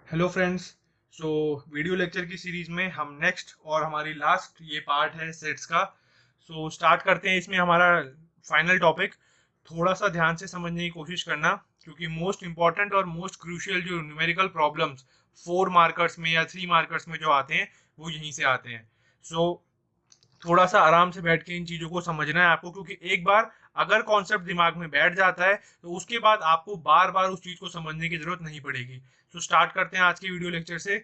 Hello friends. So video lecture की series में हम नेक्स्ट और हमारी लास्ट ये पार्ट है सेट्स का। सो स्टार्ट करते हैं। इसमें हमारा फाइनल टॉपिक थोड़ा सा ध्यान से समझने की कोशिश करना, क्योंकि मोस्ट इंपॉर्टेंट और मोस्ट क्रूशियल जो न्यूमेरिकल प्रॉब्लम्स 4 मार्कर्स में या 3 मार्कर्स में जो आते हैं वो यहीं से आते हैं। सो थोड़ा सा आराम से बैठ के इन चीजों को समझना है आपको, क्योंकि एक बार अगर कॉन्सेप्ट दिमाग में बैठ जाता है तो उसके बाद आपको बार बार उस चीज को समझने की जरूरत नहीं पड़ेगी। तो स्टार्ट करते हैं आज के वीडियो लेक्चर से।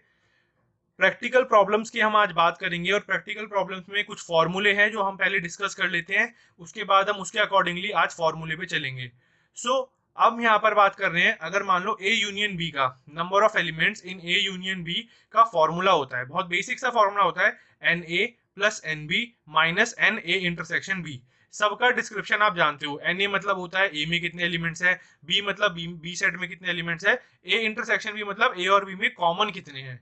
प्रैक्टिकल प्रॉब्लम्स की हम आज बात करेंगे और प्रैक्टिकल प्रॉब्लम्स में कुछ फॉर्मूले हैं जो हम पहले डिस्कस कर लेते हैं, उसके बाद हम उसके अकॉर्डिंगली आज फॉर्मूले पे चलेंगे। सो अब यहाँ पर बात कर रहे हैं, अगर मान लो ए यूनियन बी का number of elements in A union B का फॉर्मूला होता है, बहुत बेसिक सा फॉर्मूला होता है, n A plus N B minus N A intersection B. सबका डिस्क्रिप्शन आप जानते हो, एन ए मतलब होता है ए में कितने एलिमेंट्स है, बी मतलब बी सेट में कितने एलिमेंट्स है, ए इंटरसेक्शन बी मतलब ए और बी में कॉमन कितने हैं।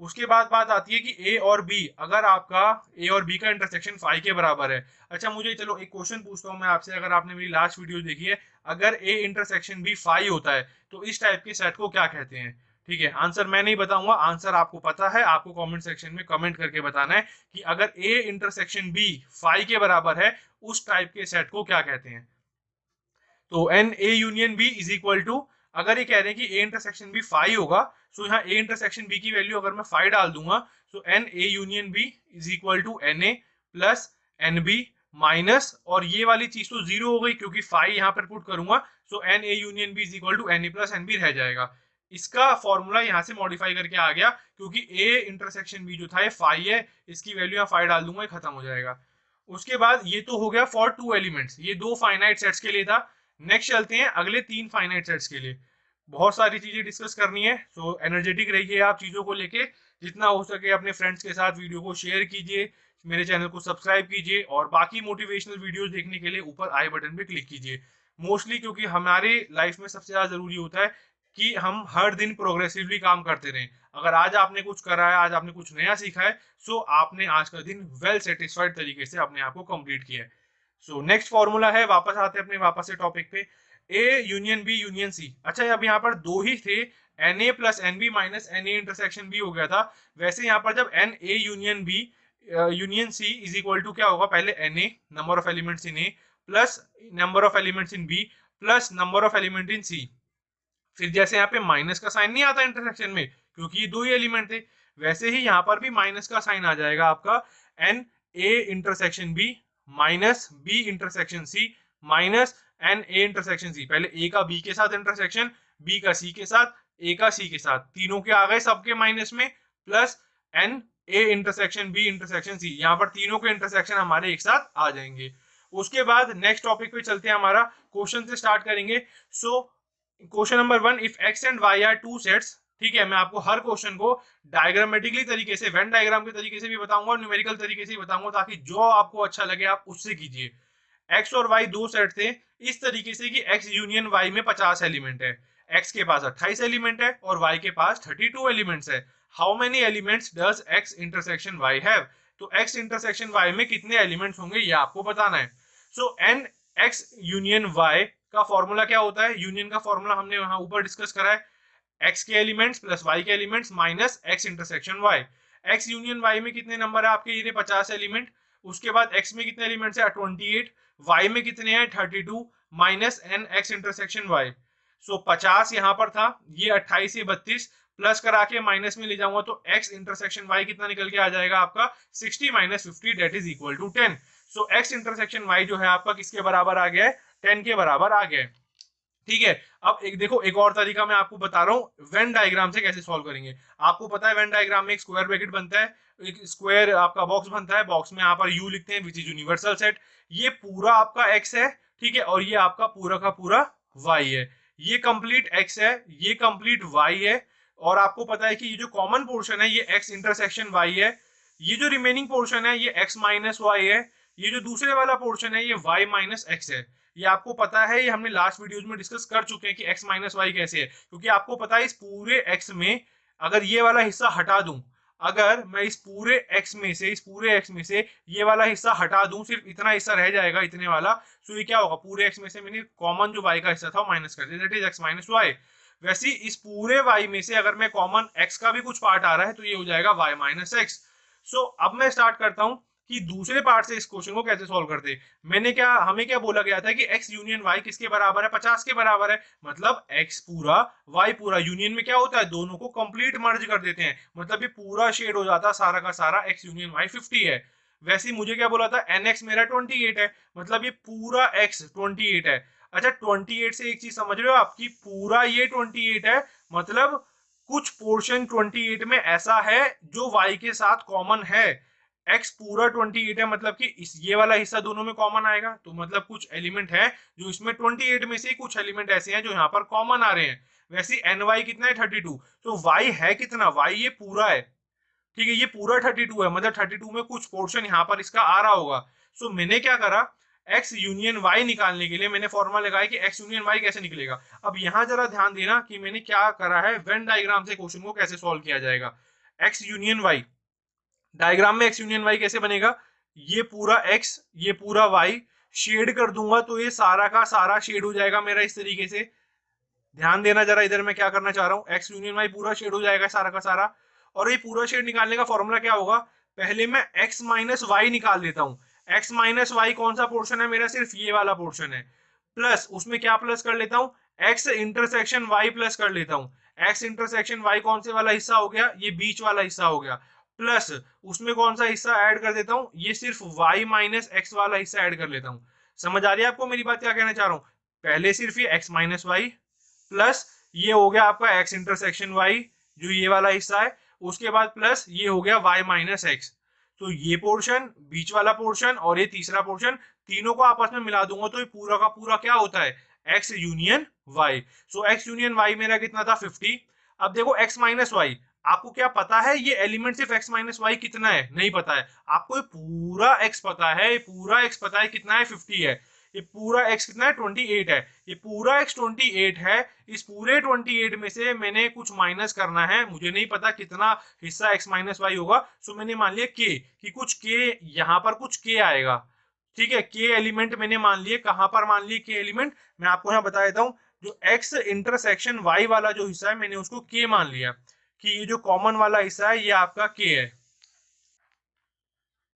उसके बाद बात आती है कि ए और बी, अगर आपका ए और बी का इंटरसेक्शन 5 के बराबर है। अच्छा मुझे चलो एक क्वेश्चन पूछता हूं मैं आपसे, अगर आपने मेरी लास्ट वीडियो देखी है, अगर ए इंटरसेक्शन बी 5 होता है तो इस टाइप के सेट को क्या कहते हैं? ठीक है, आंसर मैं नहीं बताऊंगा, आंसर आपको पता है, आपको कमेंट सेक्शन में कमेंट करके बताना है कि अगर ए इंटरसेक्शन बी 5 के बराबर है उस टाइप के सेट को क्या कहते हैं। तो n A union B is equal to, अगर ये कह रहे हैं कि ए इंटरसेक्शन बी 5 होगा, सो यहाँ ए इंटरसेक्शन बी की वैल्यू अगर मैं 5 डाल दूंगा, so N A union B is equal to N A plus N B minus, और ये वाली चीज तो जीरो हो गई क्योंकि 5 यहाँ पर पुट करूंगा, so N A union B is equal to N A plus N B रह जाएगा। इसका फॉर्मूला यहाँ से मॉडिफाई करके आ गया, क्योंकि ए इंटरसेक्शन बी जो था ये 5 है, इसकी वैल्यू यहाँ 5 डाल दूंगा, ये खत्म हो जाएगा। उसके बाद ये तो हो गया फॉर 2 एलिमेंट्स, ये 2 फाइनाइट सेट्स के लिए था। नेक्स्ट चलते हैं अगले 3 फाइनाइट सेट्स के लिए। बहुत सारी चीजें डिस्कस करनी है, सो एनर्जेटिक रहिए आप चीजों को लेके, जितना हो सके अपने फ्रेंड्स के साथ वीडियो को शेयर कीजिए, मेरे चैनल को सब्सक्राइब कीजिए और बाकी मोटिवेशनल वीडियोस देखने के लिए ऊपर आई बटन पे क्लिक कीजिए। मोस्टली क्योंकि हमारे लाइफ में सबसे ज्यादा जरूरी होता है कि हम हर दिन प्रोग्रेसिवली काम करते रहें। अगर आज आपने कुछ करा है, आज आपने कुछ नया सीखा है, सो आपने आज का दिन वेल सेटिस्फाइड तरीके से अपने आप को कंप्लीट किया है। सो नेक्स्ट फॉर्मूला है, वापस आते हैं अपने वापस से टॉपिक पे, A union B union C. अच्छा अब यहाँ पर दो ही थे, N A plus N B minus N A intersection B हो गया था। वैसे यहाँ पर जब N A union B union C is equal to क्या होगा, पहले N A number of elements in A plus number of elements in B plus number of element in C. फिर जैसे यहाँ पे माइनस का साइन नहीं आता इंटरसेक्शन में क्योंकि ये दो ही एलिमेंट थे, वैसे ही यहाँ पर भी माइनस का साइन आ जाएगा आपका, n A intersection B minus B intersection C minus N A intersection C. पहले ए का बी के साथ इंटरसेक्शन, बी का सी के साथ, ए का सी के साथ, तीनों के आ गए सबके माइनस में, plus n A intersection B intersection C. यहाँ पर तीनों के इंटरसेक्शन हमारे एक साथ आ जाएंगे। उसके बाद नेक्स्ट टॉपिक पे चलते हैं, हमारा क्वेश्चन से स्टार्ट करेंगे। So question number 1, if X and Y are two sets. ठीक है, मैं आपको हर क्वेश्चन को डायग्रामेटिकली तरीके से, वेन डायग्राम के तरीके से भी बताऊंगा और न्यूमेरिकल तरीके से भी बताऊंगा, ताकि जो आपको अच्छा लगे आप उससे कीजिए। एक्स और वाई दो सेट थे इस तरीके से कि एक्स यूनियन वाई में 50 एलिमेंट है, एक्स के पास 28 एलिमेंट है और वाई के पास 32 एलिमेंट्स है। How many elements does x intersection why have? तो एक्स इंटरसेक्शन वाई में कितने एलिमेंट्स होंगे ये आपको बताना है। सो एन एक्स यूनियन वाई का फॉर्मूला क्या होता है? यूनियन का फॉर्मूला हमने वहां ऊपर डिस्कस करा है, एक्स के एलिमेंट्स प्लस वाई के elements minus X intersection Y. X union Y में कितने नंबर है आपके? ये 50 एलिमेंट। उसके बाद एक्स में कितने एलिमेंट्स है? 28। वाई में कितने हैं? 32 minus N X intersection Y. So 50 यहाँ पर था, ये 28 से 32 प्लस करा के माइनस में ले जाऊंगा तो एक्स इंटरसेक्शन वाई कितना निकल के आ जाएगा आपका? 60 minus 50 that is equal to 10। So X intersection Y जो है आपका किसके बराबर आ गया है? 10 के बराबर आ गया है। ठीक है, अब एक देखो, एक और तरीका मैं आपको बता रहा हूँ वेन डायग्राम से कैसे सॉल्व करेंगे। आपको पता है वेन डायग्राम में एक स्क्वायर ब्रैकेट बनता है, एक स्क्वायर आपका बॉक्स बनता है, बॉक्स में यहाँ पर यू लिखते हैं विच इज यूनिवर्सल सेट। ये पूरा आपका एक्स है, ठीक है, और ये आपका पूरा का पूरा वाई है। ये कंप्लीट एक्स है, ये कंप्लीट वाई है, और आपको पता है कि ये जो कॉमन पोर्शन है ये एक्स इंटरसेक्शन वाई है, ये जो रिमेनिंग पोर्शन है ये एक्स माइनस वाई है, ये जो दूसरे वाला पोर्शन है ये वाई माइनस एक्स है। ये आपको पता है, ये हमने लास्ट वीडियोस में डिस्कस कर चुके हैं कि x माइनस वाई कैसे है, क्योंकि आपको पता है इस पूरे x में अगर ये वाला हिस्सा हटा दूं, अगर मैं इस पूरे x में से, इस पूरे x में से ये वाला हिस्सा हटा दूं, सिर्फ इतना हिस्सा रह जाएगा, इतने वाला, तो ये क्या होगा? पूरे x में से मैंने कॉमन जो y का हिस्सा था वो माइनस कर दिया, that is x minus Y. वैसे ही इस पूरे y में से अगर मैं कॉमन x का भी कुछ पार्ट आ रहा है तो ये हो जाएगा y माइनस एक्स। सो अब मैं स्टार्ट करता हूं कि दूसरे पार्ट से इस क्वेश्चन को कैसे सॉल्व करते। हमें क्या बोला गया था कि x यूनियन y किसके बराबर है, 50 के बराबर है। मतलब x पूरा y पूरा यूनियन में क्या होता है, दोनों को कंप्लीट मर्ज कर देते हैं, मतलब ये पूरा शेड हो जाता है सारा का सारा x यूनियन y 50 है। वैसे ही मुझे क्या बोला था, nx मेरा 28 है, मतलब ये पूरा x 28 है। अच्छा 28 से एक चीज समझ रहे हो आपकी, पूरा ये 28 है, मतलब कुछ पोर्शन 28 में ऐसा है जो y के साथ कॉमन है। x पूरा 28 है, मतलब कि इस ये वाला हिस्सा दोनों में कॉमन आएगा, तो मतलब कुछ एलिमेंट है जो इसमें 28 में से कुछ एलिमेंट ऐसे हैं जो यहाँ पर कॉमन आ रहे हैं। वैसे ny कितना है 32, तो y है कितना, y ये पूरा है, ठीक है, ये पूरा 32 है, मतलब 32 में कुछ पोर्शन यहाँ पर इसका आ रहा होगा। सो मैंने क्या करा, x यूनियन y निकालने के लिए मैंने फॉर्मूला लगाया कि x यूनियन y कैसे निकलेगा। अब यहाँ जरा ध्यान देना कि मैंने क्या करा है, वेन डायग्राम से क्वेश्चन को कैसे सॉल्व किया जाएगा। x यूनियन y डायग्राम में x यूनियन y कैसे बनेगा, ये पूरा x ये पूरा y शेड कर दूंगा तो ये सारा का सारा शेड हो जाएगा मेरा इस तरीके से। ध्यान देना जरा इधर मैं क्या करना चाह रहा हूँ, x यूनियन y पूरा शेड हो जाएगा सारा का सारा। और ये पूरा शेड निकालने का फॉर्मूला क्या होगा, पहले मैं x माइनस वाई निकाल लेता हूँ। x माइनस वाई कौन सा पोर्शन है मेरा, सिर्फ ये वाला पोर्शन है, प्लस उसमें क्या प्लस कर लेता हूँ, x इंटरसेक्शन y प्लस कर लेता हूँ। x इंटरसेक्शन y कौन से वाला हिस्सा हो गया, ये बीच वाला हिस्सा हो गया, प्लस उसमें कौन सा हिस्सा ऐड कर देता हूँ, ये सिर्फ y माइनस एक्स वाला हिस्सा ऐड कर लेता हूँ। समझ आ रही है आपको मेरी बात, क्या कहना चाह रहा हूँ, पहले सिर्फ ये x माइनस वाई प्लस ये हो गया आपका x इंटरसेक्शन y जो ये वाला हिस्सा है, उसके बाद प्लस ये हो गया y माइनस एक्स। तो ये पोर्शन, बीच वाला पोर्शन और ये तीसरा पोर्शन, तीनों को आपस में मिला दूंगा तो ये पूरा का पूरा क्या होता है, x यूनियन y। सो x यूनियन y मेरा कितना था 50। अब देखो x माइनस वाई, आपको क्या पता है ये एलिमेंट सिर्फ x माइनस वाई कितना है, नहीं पता है आपको, ये पूरा x पता है, ये पूरा x पता है कितना है 50 है, ये पूरा x कितना है 28 है, ये पूरा x 28 है। इस पूरे 28 में से मैंने कुछ माइनस करना है, मुझे नहीं पता कितना हिस्सा x माइनस वाई होगा। सो मैंने मान लिया k कि कुछ k यहाँ पर कुछ k आएगा, ठीक है, k एलिमेंट मैंने मान लिए, कहां पर मान लिए k एलिमेंट, मैं आपको यहाँ बता देता हूँ। जो x इंटरसेक्शन y वाला जो हिस्सा है मैंने उसको k मान लिया कि ये जो कॉमन वाला हिस्सा है ये आपका k है।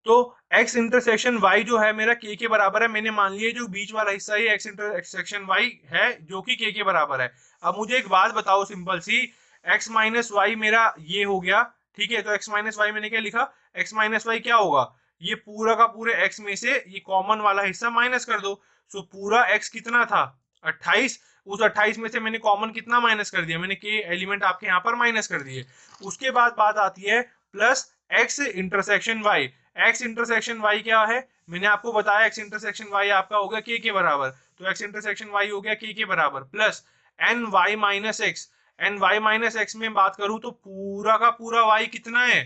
तो x इंटरसेक्शन y जो है मेरा k के बराबर है, मैंने मान लिया जो बीच वाला हिस्सा है x इंटरसेक्शन y है जो कि k के बराबर है। अब मुझे एक बात बताओ सिंपल सी, x माइनस वाई मेरा ये हो गया, ठीक है, तो x माइनस वाई मैंने क्या लिखा, x माइनस वाई क्या होगा, ये पूरा का पूरे x में से ये कॉमन वाला हिस्सा माइनस कर दो। सो पूरा x कितना था 28, उस 28 में से मैंने कॉमन कितना माइनस कर दिया, मैंने k एलिमेंट आपके यहाँ पर माइनस कर दिए। उसके बाद बात आती है plus x intersection y। x intersection y क्या है, मैंने आपको बताया x इंटरसेक्शन y आपका हो गया k के बराबर, तो x इंटरसेक्शन y हो गया k के बराबर plus n Y minus X. N Y minus X में बात करूं तो पूरा का पूरा y कितना है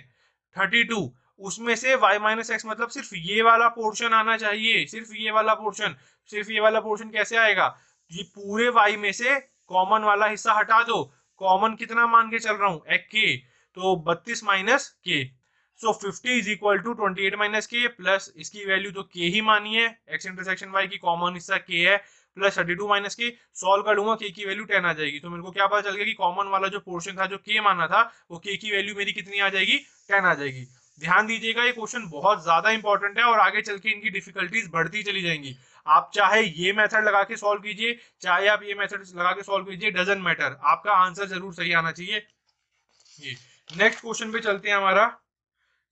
32, उसमें से y माइनस एक्स मतलब सिर्फ ये वाला पोर्शन आना चाहिए, सिर्फ ये वाला पोर्शन। सिर्फ ये वाला पोर्शन कैसे आएगा, ये पूरे y में से कॉमन वाला हिस्सा हटा दो, कॉमन कितना मान के चल रहा हूं एक k, तो 32 minus k। So 50 is equal to 28 minus K, plus इसकी वैल्यू तो k ही मानी है, x इंटरसेक्शन y की कॉमन हिस्सा k है, प्लस 32 माइनस के, सॉल्व करूंगा k की वैल्यू 10 आ जाएगी। तो मेरे को क्या पता चल गया कि कॉमन वाला जो पोर्शन था जो k माना था वो k की वैल्यू मेरी कितनी आ जाएगी 10 आ जाएगी। ध्यान दीजिएगा ये क्वेश्चन बहुत ज्यादा इंपॉर्टेंट है और आगे चल के इनकी डिफिकल्टीज बढ़ती चली जाएंगी। आप चाहे ये मेथड लगा के सॉल्व कीजिए, चाहे आप ये मेथड लगा के सॉल्व कीजिए, डजंट मैटर, आपका आंसर जरूर सही आना चाहिए। ये नेक्स्ट क्वेश्चन पे चलते हैं हमारा,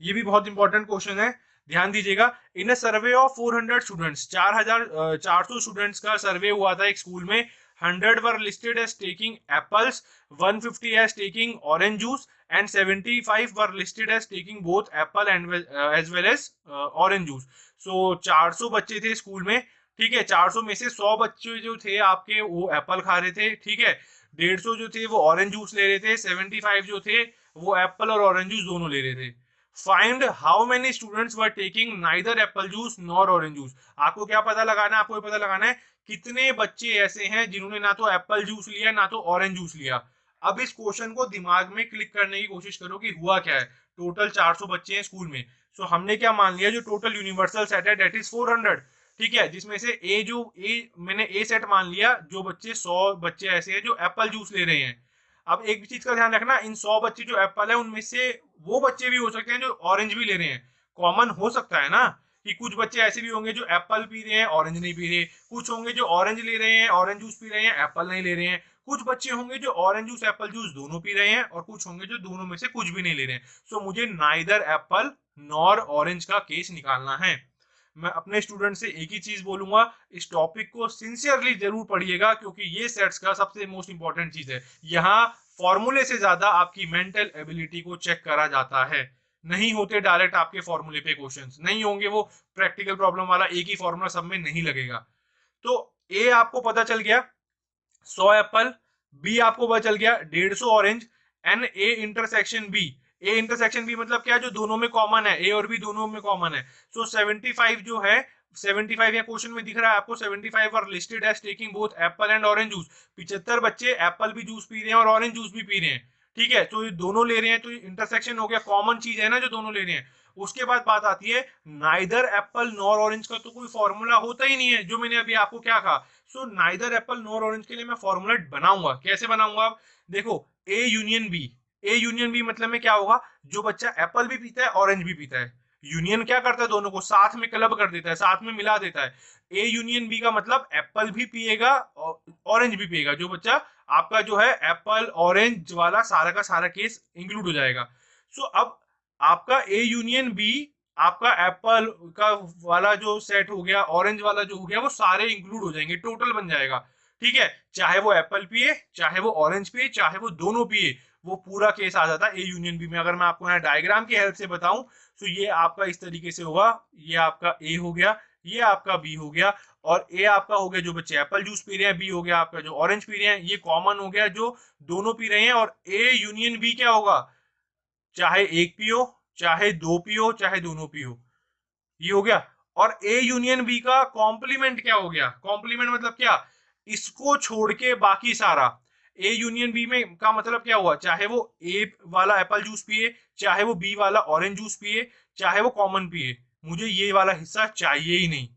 ये भी बहुत इंपॉर्टेंट क्वेश्चन है, ध्यान दीजिएगा। In a survey of 400 students, 400 students का सर्वे हुआ था एक स्कूल में, 100 were listed as taking apples, 150 as taking orange juice and 75 were listed as taking both apple and as well as orange juice. So 400 बच्चे थे school में, ठीक है, 400 में से 100 बच्चे जो थे आपके वो एप्पल खा रहे थे, ठीक है, 150 जो थे वो ऑरेंज जूस ले रहे थे, 75 जो थे वो एप्पल और ऑरेंज जूस दोनों ले रहे थे। Find how many students were taking neither Apple juice nor orange juice. आपको क्या पता लगाना है, आपको पता लगाना है कितने बच्चे ऐसे हैं जिन्होंने ना तो एप्पल जूस लिया ना तो ऑरेंज जूस लिया। अब इस क्वेश्चन को दिमाग में क्लिक करने की कोशिश करो कि हुआ क्या है। टोटल 400 बच्चे हैं स्कूल में, सो हमने क्या मान लिया, जो टोटल यूनिवर्सल सेट है दैट इज 400। ठीक है, जिसमें से मैंने ए सेट मान लिया, जो बच्चे 100 बच्चे ऐसे हैं जो एप्पल जूस ले रहे हैं। अब एक चीज का ध्यान रखना, इन 100 बच्चे जो एप्पल है उनमें से वो बच्चे भी हो सकते हैं जो ऑरेंज भी ले रहे हैं। कॉमन हो सकता है ना कि कुछ बच्चे ऐसे भी होंगे जो एप्पल पी रहे हैं ऑरेंज नहीं पी रहे, कुछ होंगे जो ऑरेंज ले रहे हैं ऑरेंज जूस पी रहे हैं एप्पल नहीं ले रहे हैं, कुछ बच्चे होंगे जो ऑरेंज जूस एप्पल जूस दोनों पी रहे हैं, और कुछ होंगे जो दोनों में से कुछ भी नहीं ले रहे हैं। सो मुझे नाइदर एप्पल नॉर ऑरेंज का केस निकालना है। मैं अपने स्टूडेंट से एक ही चीज बोलूंगा, इस टॉपिक को सिंसियरली जरूर पढ़िएगा, क्योंकि ये सेट्स का सबसे मोस्ट इंपॉर्टेंट चीज है। यहाँ फॉर्मूले से ज्यादा आपकी मेंटल एबिलिटी को चेक करा जाता है। नहीं होते डायरेक्ट आपके फॉर्मूले पे क्वेश्चंस, नहीं होंगे वो प्रैक्टिकल प्रॉब्लम वाला एक ही फॉर्मूला सब में नहीं लगेगा। तो ए आपको पता चल गया 100 एप्पल, बी आपको पता चल गया 150 orange, n A intersection B. A intersection B मतलब क्या, जो दोनों में कॉमन है, ए और बी दोनों में कॉमन है। सो 75 जो है, 75 या क्वेश्चन में दिख रहा है आपको, 75 are listed as taking both apple and orange juice. 75 बच्चे एप्पल भी जूस पी रहे हैं और ऑरेंज जूस भी पी रहे हैं। ठीक है, तो ये दोनों ले रहे हैं, तो ये इंटरसेक्शन हो गया, कॉमन चीज है ना जो दोनों ले रहे हैं। उसके बाद बात आती है नाइदर एप्पल नॉर ऑरेंज का, तो कोई फॉर्मूला होता ही नहीं है, जो मैंने अभी आपको क्या कहा। So neither apple nor orange के लिए मैं फॉर्मूला बनाऊंगा, कैसे बनाऊंगा? देखो, A union B, A union B मतलब में क्या होगा, जो बच्चा एप्पल भी पीता है ऑरेंज भी पीता है, यूनियन क्या करता है, दोनों को साथ में क्लब कर देता है, साथ में मिला देता है। ए यूनियन बी का मतलब एप्पल भी पिएगा और ऑरेंज भी पिएगा, जो बच्चा आपका जो है एप्पल ऑरेंज वाला सारा का सारा केस इंक्लूड हो जाएगा। सो अब आपका ए यूनियन बी, आपका एप्पल का वाला जो सेट हो गया, ऑरेंज वाला जो हो गया, वो सारे इंक्लूड हो जाएंगे, टोटल बन जाएगा। ठीक है, चाहे वो एप्पल पिए, चाहे वो ऑरेंज पिए, चाहे वो दोनों पिए, वो पूरा केस आ जाता है ए यूनियन बी में। अगर मैं आपको यहाँ डायग्राम की हेल्प से बताऊं, तो ये आपका इस तरीके से होगा, ये आपका ए हो गया, ये आपका बी हो गया, और ए आपका हो गया जो बच्चे एप्पल जूस पी रहे हैं, बी हो गया आपका जो ऑरेंज पी रहे हैं, ये कॉमन हो गया जो दोनों पी रहे हैं। और ए यूनियन बी क्या होगा, चाहे एक पियो, चाहे दो पियो, चाहे दोनों पियो, ये हो गया। और ए यूनियन बी का कॉम्प्लीमेंट क्या हो गया, कॉम्प्लीमेंट मतलब क्या, इसको छोड़ के बाकी सारा। ए यूनियन बी में का मतलब क्या हुआ, चाहे वो ए वाला एप्पल जूस पिए, चाहे वो बी वाला ऑरेंज जूस पिए, चाहे वो कॉमन पिए, मुझे ये वाला हिस्सा चाहिए ही नहीं।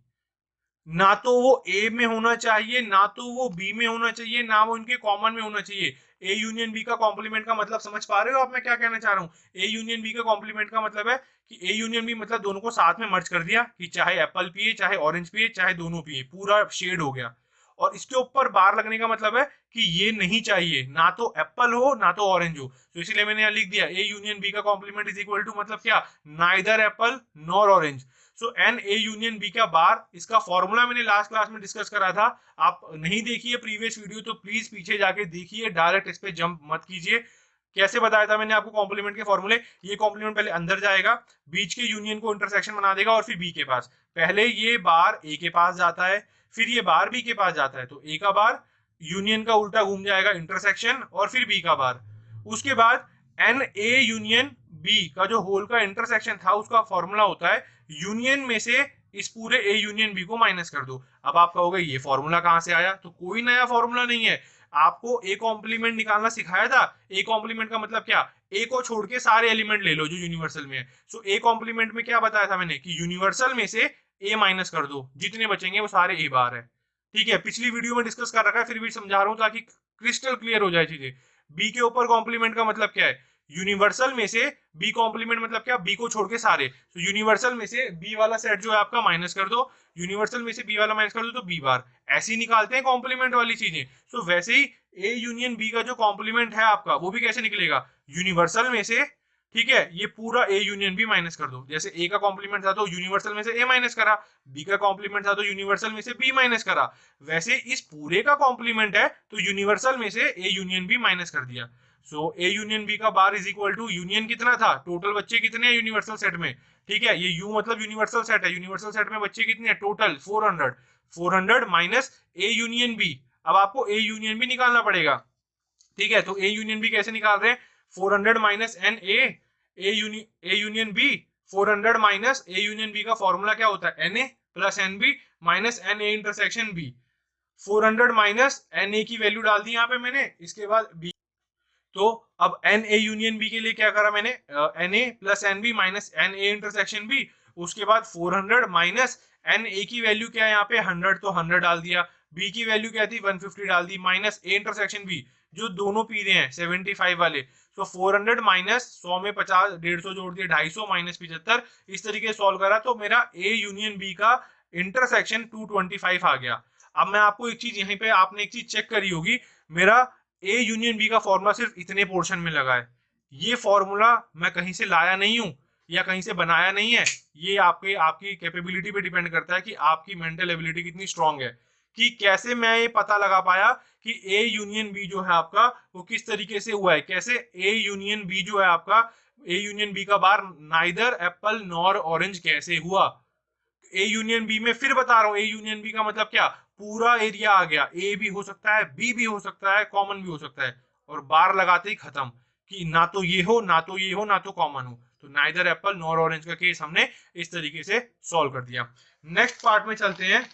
ना तो वो ए में होना चाहिए, ना तो वो बी में होना चाहिए, ना वो इनके कॉमन में होना चाहिए। ए यूनियन बी का कॉम्प्लीमेंट का मतलब समझ पा रहे हो आप मैं क्या कहना चाह रहा हूँ? ए यूनियन बी का कॉम्प्लीमेंट का मतलब है कि ए यूनियन बी मतलब दोनों को साथ में मर्ज कर दिया, कि चाहे एप्पल पिए, चाहे ऑरेंज पिए, चाहे दोनों पिए, पूरा शेड हो गया। और इसके ऊपर बार लगने का मतलब है कि ये नहीं चाहिए, ना तो एप्पल हो ना तो ऑरेंज हो। तो इसीलिए मैंने यहाँ लिख दिया ए यूनियन बी का कॉम्प्लीमेंट इज इक्वल टू, मतलब क्या, neither apple nor orange. So N A union B का बार, इसका फॉर्मूला मैंने लास्ट क्लास में डिस्कस करा था। आप नहीं देखिए प्रीवियस वीडियो तो प्लीज पीछे जाके देखिए, डायरेक्ट इस पे जंप मत कीजिए। कैसे बताया था मैंने आपको कॉम्प्लीमेंट के फॉर्मूले, ये कॉम्प्लीमेंट पहले अंदर जाएगा, बीच के यूनियन को इंटरसेक्शन बना देगा, और फिर बी के पास, पहले ये बार ए के पास जाता है, फिर ये बार बी के पास जाता है, तो ए का बार यूनियन का उल्टा घूम जाएगा इंटरसेक्शन, और फिर बी का बार। उसके बाद एन ए यूनियन बी का जो होल का इंटरसेक्शन था, उसका फॉर्मूला होता है यूनियन में से इस पूरे ए यूनियन बी को माइनस कर दो। अब आप कहोगे ये फॉर्मूला कहां से आया, तो कोई नया फॉर्मूला नहीं है, आपको ए कॉम्प्लीमेंट निकालना सिखाया था। ए कॉम्प्लीमेंट का मतलब क्या, ए को छोड़ के सारे एलिमेंट ले लो जो यूनिवर्सल में है। सो ए कॉम्प्लीमेंट में क्या बताया था मैंने, कि यूनिवर्सल में से ए माइनस कर दो, जितने बचेंगे वो सारे ए बार है। ठीक है, पिछली वीडियो में डिस्कस कर रखा है, फिर भी समझा रहा हूं ताकि क्रिस्टल क्लियर हो जाए चीजें। बी के ऊपर कॉम्प्लीमेंट का मतलब क्या है, यूनिवर्सल में से बी कॉम्प्लीमेंट मतलब क्या, बी को छोड़ के सारे, तो यूनिवर्सल में से बी वाला सेट जो है आपका माइनस कर दो, यूनिवर्सल में से बी वाला माइनस कर दो तो बी बार। ऐसे ही निकालते हैं कॉम्प्लीमेंट वाली चीजें। सो वैसे ही ए यूनियन बी का जो कॉम्प्लीमेंट है आपका, वो भी कैसे निकलेगा, यूनिवर्सल में से, ठीक है, ये पूरा ए यूनियन बी माइनस कर दो। जैसे ए का कॉम्प्लीमेंट था तो यूनिवर्सल में से ए माइनस करा, बी का कॉम्प्लीमेंट था तो यूनिवर्सल में से बी माइनस करा, वैसे इस पूरे का कॉम्प्लीमेंट है तो यूनिवर्सल में से ए यूनियन बी माइनस कर दिया। सो ए यूनियन बी का bar is equal to, union कितना था, टोटल बच्चे कितने हैं यूनिवर्सल सेट में, ठीक है, ये यू मतलब यूनिवर्सल सेट है, यूनिवर्सल सेट में बच्चे कितने हैं total 400, 400 minus A union B. अब आपको ए यूनियन बी निकालना पड़ेगा। ठीक है, तो ए यूनियन बी कैसे निकाल रहे हैं, 400 minus N A, A union B 400 minus A union B का फॉर्मूला क्या होता है, n A plus N B minus N A intersection B. 400 minus N A की वैल्यू डाल दी यहाँ पे मैंने, इसके बाद बी। तो अब एन ए यूनियन बी के लिए क्या करा मैंने, n A plus N B minus N A intersection B, उसके बाद 400 माइनस एन ए की वैल्यू क्या है यहाँ पे 100, तो 100 डाल दिया, बी की वैल्यू क्या थी 150 डाल दी, माइनस ए इंटरसेक्शन बी जो दोनों पी रहे हैं 75 वाले, तो 400 माइनस 100 में 50, 150 जोड़ दिया 250 माइनस 75, इस तरीके से सॉल्व करा तो मेरा ए यूनियन बी का इंटरसेक्शन 225 आ गया। अब मैं आपको एक चीज यहीं पे आपने एक चीज चेक करी होगी, मेरा ए यूनियन बी का फॉर्मूला सिर्फ इतने पोर्शन में लगा है, ये फॉर्मूला मैं कहीं से लाया नहीं हूं या कहीं से बनाया नहीं है, ये आपके आपकी कैपेबिलिटी पे डिपेंड करता है कि आपकी मेंटल एबिलिटी कितनी स्ट्रांग है, कि कैसे मैं ये पता लगा पाया कि ए यूनियन बी जो है आपका वो किस तरीके से हुआ है, कैसे ए यूनियन बी जो है आपका, ए यूनियन बी का बार नाइदर एप्पल नॉर ऑरेंज कैसे हुआ। ए यूनियन बी में फिर बता रहा हूं, ए यूनियन बी का मतलब क्या, पूरा एरिया आ गया, ए भी हो सकता है बी भी हो सकता है कॉमन भी हो सकता है, और बार लगाते ही खत्म कि ना तो ये हो ना तो ये हो ना तो कॉमन हो, तो नाइदर एप्पल नॉर ऑरेंज का केस हमने इस तरीके से सॉल्व कर दिया। नेक्स्ट पार्ट में चलते हैं।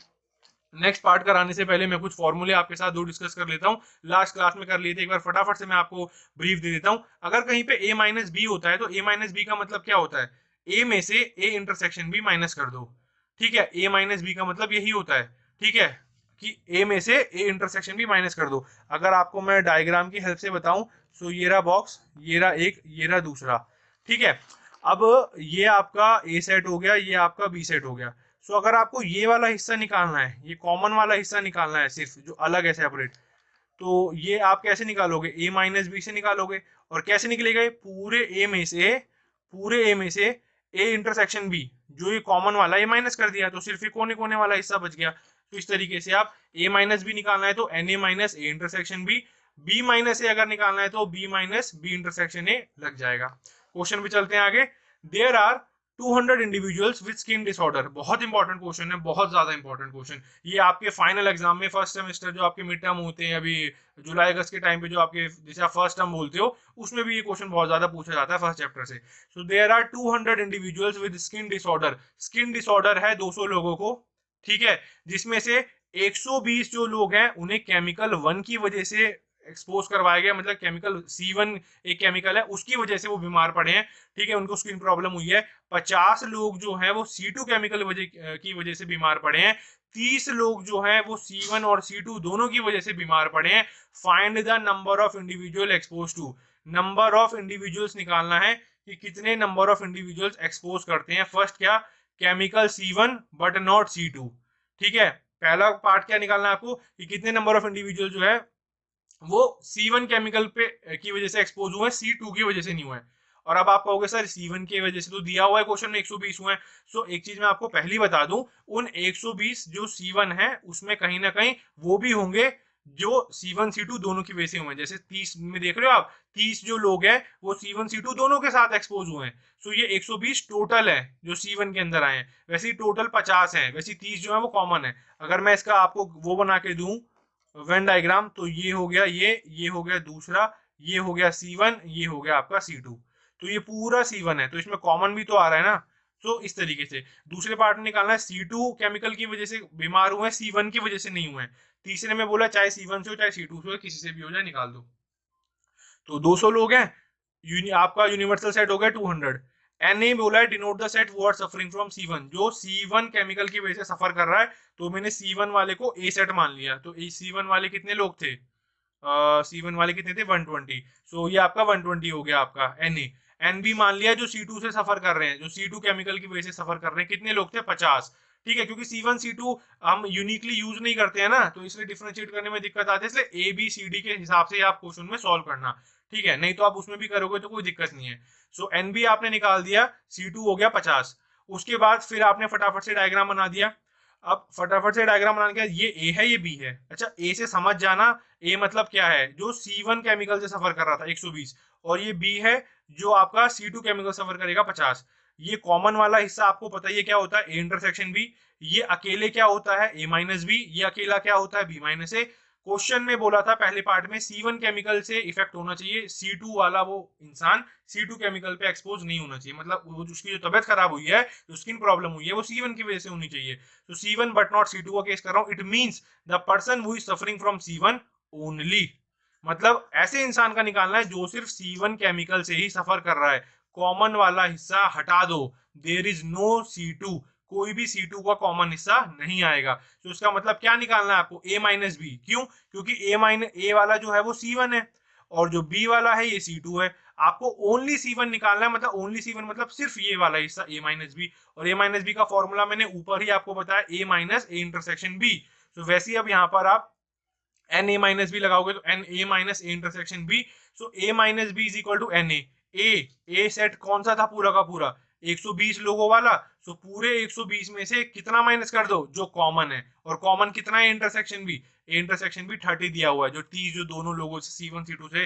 नेक्स्ट पार्ट कराने से पहले मैं कुछ फॉर्मूले आपके साथ दो डिस्कस कर लेता हूं, लास्ट क्लास में कर लिए थे, एक बार फटाफट से मैं आपको ब्रीफ दे देता हूं। अगर कहीं पे a माइनस बी होता है तो a माइनस बी का मतलब क्या होता है, a में से a इंटरसेक्शन b माइनस कर दो, ठीक है, a माइनस बी का मतलब यही होता है, ठीक है, कि a में से a इंटरसेक्शन b माइनस कर दो। अगर आपको मैं डायग्राम की हेल्प से बताऊं, सो ये रहा बॉक्स, ये रहा एक, ये रहा दूसरा, ठीक है। अब ये आपका a सेट हो गया, ये आपका b सेट हो गया। सो अगर आपको ये वाला हिस्सा निकालना है, ये कॉमन वाला हिस्सा निकालना है सिर्फ जो अलग है सेपरेट, तो ये आप कैसे निकालोगे, a माइनस बी से निकालोगे, और कैसे निकलेगा ये, पूरे a में से a इंटरसेक्शन b जो ये कॉमन वाला ये माइनस कर दिया, तो सिर्फ ये कोने कोने वाला हिस्सा बच गया। तो इस तरीके से आप a माइनस बी निकालना है तो na minus A intersection b minus A अगर निकालना है तो b minus B intersection A लग जाएगा। क्वेश्चन पे चलते हैं आगे। There are 200 individuals with skin disorder, बहुत इंपॉर्टेंट क्वेश्चन है, बहुत ज्यादा इंपॉर्टेंट क्वेश्चन, ये आपके फाइनल एग्जाम में फर्स्ट सेमेस्टर जो आपके मिड टर्म होते हैं अभी जुलाई अगस्त के टाइम पे, जो आपके जिसे आप फर्स्ट टर्म बोलते हो, उसमें भी ये क्वेश्चन बहुत ज्यादा पूछा जाता है फर्स्ट चैप्टर से। So there are 200 individuals with skin disorder, skin disorder है 200 लोगों को, ठीक है, जिसमें से 120 जो लोग हैं उन्हें केमिकल 1 की वजह से एक्सपोज करवाया गया, मतलब केमिकल C1 एक केमिकल है उसकी वजह से वो बीमार पड़े हैं, ठीक है, उनको स्किन प्रॉब्लम हुई है। 50 लोग जो है वो C2 केमिकल की वजह से बीमार पड़े हैं। 30 लोग जो है वो C1 और C2 दोनों की वजह से बीमार पड़े हैं। Find the number of individual expose to, number of individuals निकालना है कि कितने नंबर ऑफ इंडिविजुअल्स एक्सपोज करते हैं। फर्स्ट क्या, chemical C1 but not C2, ठीक है, पहला पार्ट क्या निकालना है आपको कि कितने नंबर ऑफ इंडिविजुअल जो है वो C1 केमिकल पे की वजह से एक्सपोज हुए हैं, C2 की वजह से नहीं हुए हैं। और अब आप कहोगे सर C1 की वजह से तो दिया हुआ है क्वेश्चन में 120 हुए हैं। सो एक चीज मैं आपको पहली बता दूं, उन 120 जो C1 है उसमें कहीं ना कहीं वो भी होंगे जो C1 C2 दोनों की वजह से हुए हैं। जैसे 30 में देख रहे हो आप, 30 जो लोग हैं वो C1 C2 दोनों के साथ एक्सपोज हुए हैं। सो ये 120 टोटल है जो C1 के अंदर आए हैं, वैसे ही टोटल 50 है, वैसे 30 जो है वो कॉमन है। अगर मैं इसका आपको वो बना के दूं वेन डायग्राम, तो ये हो गया ये हो गया दूसरा, ये हो गया C1, ये हो गया आपका C2, तो ये पूरा C1 है, तो इसमें कॉमन भी तो आ रहा है ना। तो इस तरीके से दूसरे पार्ट में निकालना है, C2 केमिकल की वजह से बीमार हुए हैं, C1 की वजह से नहीं हुए हैं। तीसरे में बोला चाहे C1 से हो चाहे C2 से हो, किसी से भी हो जाए निकाल दो। तो 200 लोग हैं, आपका यूनिवर्सल सेट हो गया 200। Na बोला है डिनोट द सेट वो आर सफरिंग फ्रॉम C1, जो C1 केमिकल की वजह से सफर कर रहा है, तो मैंने C1 वाले को A सेट मान लिया। तो C1 वाले कितने लोग थे, C1 वाले कितने थे 120, सो ये आपका 120 हो गया आपका Na। NB मान लिया जो C2 से सफर कर रहे हैं, जो C2 केमिकल की वजह से सफर कर रहे हैं, कितने लोग थे 50, ठीक है, क्योंकि C1 C2 हम यूनिकली यूज नहीं करते हैं ना, तो इसलिए डिफरेंशिएट करने में दिक्कत आती है, इसलिए ABCD के हिसाब से आप क्वेश्चन में सॉल्व करना, ठीक है, नहीं तो आप उसमें भी करोगे तो कोई दिक्कत नहीं है। सो NB आपने निकाल दिया, C2 हो गया 50। उसके बाद फिर आपने फटाफट से डायग्राम बना दिया। अब फटाफट से डायग्राम बनाने के ये A है ये B है। अच्छा, A से समझ जाना, A मतलब क्या है, जो C1 केमिकल से सफर कर रहा था 120, और ये B है जो आपका C2 केमिकल सफर करेगा 50। ये कॉमन वाला हिस्सा आपको पता ही है क्या होता है, A इंटरसेक्शन B। ये अकेले क्या होता है, A माइनस B। ये अकेला क्या होता है, B माइनस A। क्वेश्चन में बोला था पहले पार्ट में C1 केमिकल से इफेक्ट होना चाहिए, C2 वाला वो इंसान C2 केमिकल पे एक्सपोज नहीं होना चाहिए, मतलब वो उसकी जो तबियत खराब हुई है, जो स्किन प्रॉब्लम हुई है, वो C1 की वजह से होनी चाहिए। तो C1 बट नॉट C2 का केस कर रहा हूं, it means the person who is suffering from C1 only, मतलब ऐसे इंसान का निकालना है जो सिर्फ C1 केमिकल से ही सफर कर रहा है। कॉमन वाला हिस्सा हटा दो, देयर इज नो C2, कोई भी C2 का कॉमन हिस्सा नहीं आएगा। तो इसका मतलब क्या निकालना है आपको, A माइनस बी। क्यों? क्योंकि A वाला जो है वो C1 है और जो B वाला है ये C2 है। आपको ओनली C1 निकालना है, मतलब ओनली C1 मतलब सिर्फ ये वाला हिस्सा A माइनस बी। और A माइनस बी का फॉर्मूला मैंने ऊपर ही आपको बताया, A minus A intersection B। तो वैसे ही अब यहाँ पर आप एन ए माइनस बी लगाओगे तो n A minus A intersection B. So A minus B is equal to N A set कौन सा था, पूरा का पूरा 120 लोगों वाला। सो पूरे 120 में से कितना माइनस कर दो, जो कॉमन है। और कॉमन कितना है, इंटरसेक्शन भी। इंटरसेक्शन भी 30 दिया हुआ है, जो 30 जो दोनों लोगों से C1 C2 से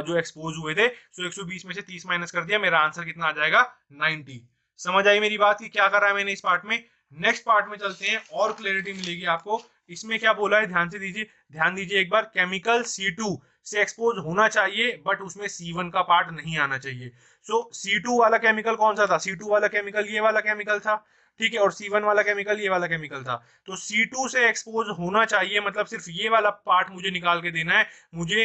जो एक्सपोज हुए थे। सो 120 में से 30 माइनस कर दिया, मेरा आंसर कितना आ जाएगा, 90। समझ आई मेरी बात की क्या कर रहा है मैंने इस पार्ट में। नेक्स्ट पार्ट में चलते हैं और क्लैरिटी मिलेगी आपको। इसमें क्या बोला है ध्यान से दीजिए, ध्यान दीजिए एक बार। केमिकल C2 से एक्सपोज होना चाहिए बट उसमें C1 का पार्ट नहीं आना चाहिए। सो C2 वाला केमिकल कौन सा था, C2 वाला केमिकल ये वाला केमिकल था, ठीक है। और C1 वाला केमिकल ये वाला केमिकल था। तो C2 से एक्सपोज होना चाहिए, मतलब सिर्फ ये वाला पार्ट मुझे निकाल के देना है। मुझे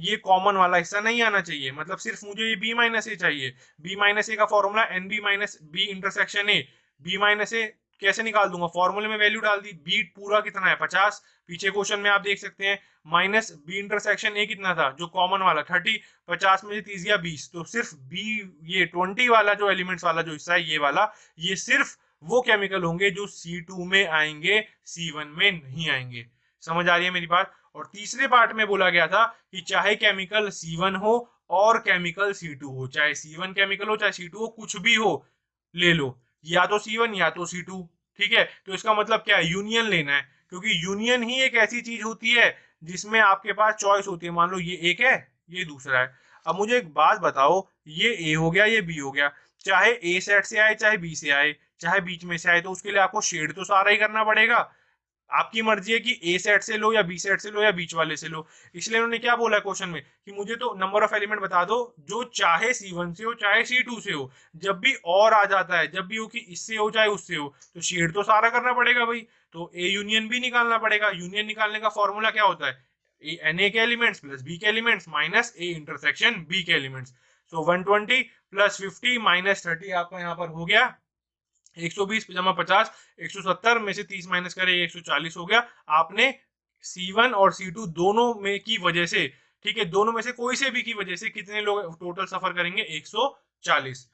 ये कॉमन वाला हिस्सा नहीं आना चाहिए, मतलब सिर्फ मुझे ये B माइनस ए चाहिए। B माइनस ए का formula NB minus B intersection A. B minus A कैसे निकाल दूंगा, फॉर्मूले में वैल्यू डाल दी। बी पूरा कितना है 50, पीछे क्वेश्चन में आप देख सकते हैं। माइनस बी इंटरसेक्शन ए कितना था, जो कॉमन वाला 30, 50 में से 30 या 20, तो सिर्फ बी ये 20 वाला जो एलिमेंट्स वाला जो हिस्सा है ये वाला, ये सिर्फ वो केमिकल होंगे जो C2 में आएंगे, C1 में नहीं आएंगे। समझ आ रही है मेरी बात। और तीसरे पार्ट में बोला गया था कि चाहे केमिकल C1 हो और केमिकल C2 हो, चाहे C1 केमिकल हो चाहे C2 हो, कुछ भी हो ले लो, या तो C1 या तो C2, ठीक है। तो इसका मतलब क्या है, यूनियन लेना है, क्योंकि यूनियन ही एक ऐसी चीज होती है जिसमें आपके पास चॉइस होती है। मान लो ये एक है, ये दूसरा है। अब मुझे एक बात बताओ, ये ए हो गया, ये बी हो गया, चाहे ए सेट से आए चाहे बी से आए चाहे बीच में से आए, तो उसके लिए आपको शेड तो सारा ही करना पड़ेगा। आपकी मर्जी है कि ए सेट से लो या बी सेट से लो या बीच वाले से लो। इसलिए उन्होंने क्या बोला है क्वेश्चन में कि मुझे तो नंबर ऑफ एलिमेंट बता दो जो चाहे C1 से हो चाहे C2 से हो। जब भी और आ जाता है, जब भी हो कि इससे हो चाहे उससे हो, तो शेड तो सारा करना पड़ेगा भाई। तो ए यूनियन भी निकालना पड़ेगा। यूनियन निकालने का फॉर्मूला क्या होता है, NA के एलिमेंट्स प्लस B के elements minus A intersection B के एलिमेंट्स। सो 120 प्लस 50 माइनस 30 आपका यहाँ पर हो गया 120 जमा 50, 170 में से 30 माइनस करें 140 हो गया। आपने C1 और C2 दोनों में की वजह से, ठीक है, दोनों में से कोई से भी की वजह से कितने लोग टोटल सफर करेंगे, 140।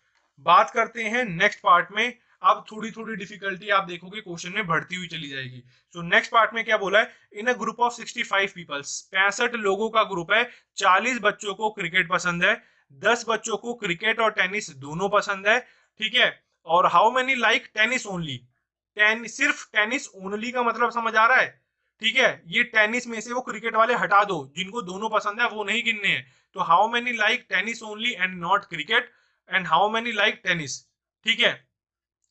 बात करते हैं नेक्स्ट पार्ट में। अब थोड़ी थोड़ी डिफिकल्टी आप देखोगे क्वेश्चन में बढ़ती हुई चली जाएगी। सो नेक्स्ट पार्ट में क्या बोला है, इन अ ग्रुप ऑफ 65 पीपल्स, 65 लोगों का ग्रुप है। 40 बच्चों को क्रिकेट पसंद है, 10 बच्चों को क्रिकेट और टेनिस दोनों पसंद है, ठीक है। और how many like tennis only, सिर्फ टेनिस ओनली का मतलब समझ आ रहा है, ठीक है। ये टेनिस में से वो क्रिकेट वाले हटा दो, जिनको दोनों पसंद है वो नहीं गिनने हैं। तो how many like tennis only and not cricket, and how many like tennis, ठीक है।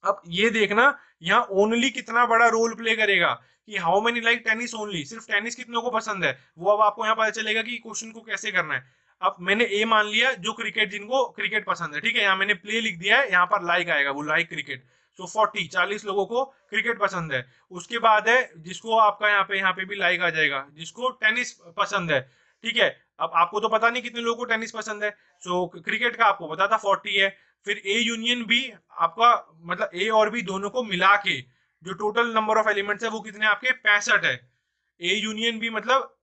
अब ये देखना यहाँ ओनली कितना बड़ा रोल प्ले करेगा, कि how many like tennis only, सिर्फ टेनिस कितनों को पसंद है, वो अब आपको यहाँ पता चलेगा कि क्वेश्चन को कैसे करना है। अब मैंने ए मान लिया जो क्रिकेट, जिनको क्रिकेट पसंद है, ठीक है। यहाँ मैंने प्ले लिख दिया है, यहाँ पर लाइक आएगा, वो लाइक क्रिकेट। सो 40 लोगों को क्रिकेट पसंद है। उसके बाद है जिसको आपका यहाँ पे भी लाइक आ जाएगा, जिसको टेनिस पसंद है, ठीक है। अब आपको तो पता नहीं कितने लोगों को टेनिस पसंद है, सो क्रिकेट का आपको पता था 40 है। फिर ए यूनियन बी आपका, मतलब ए और बी दोनों को मिला के जो टोटल नंबर ऑफ एलिमेंट्स है वो कितने आपके 65 है। ए यूनियन बी मतलब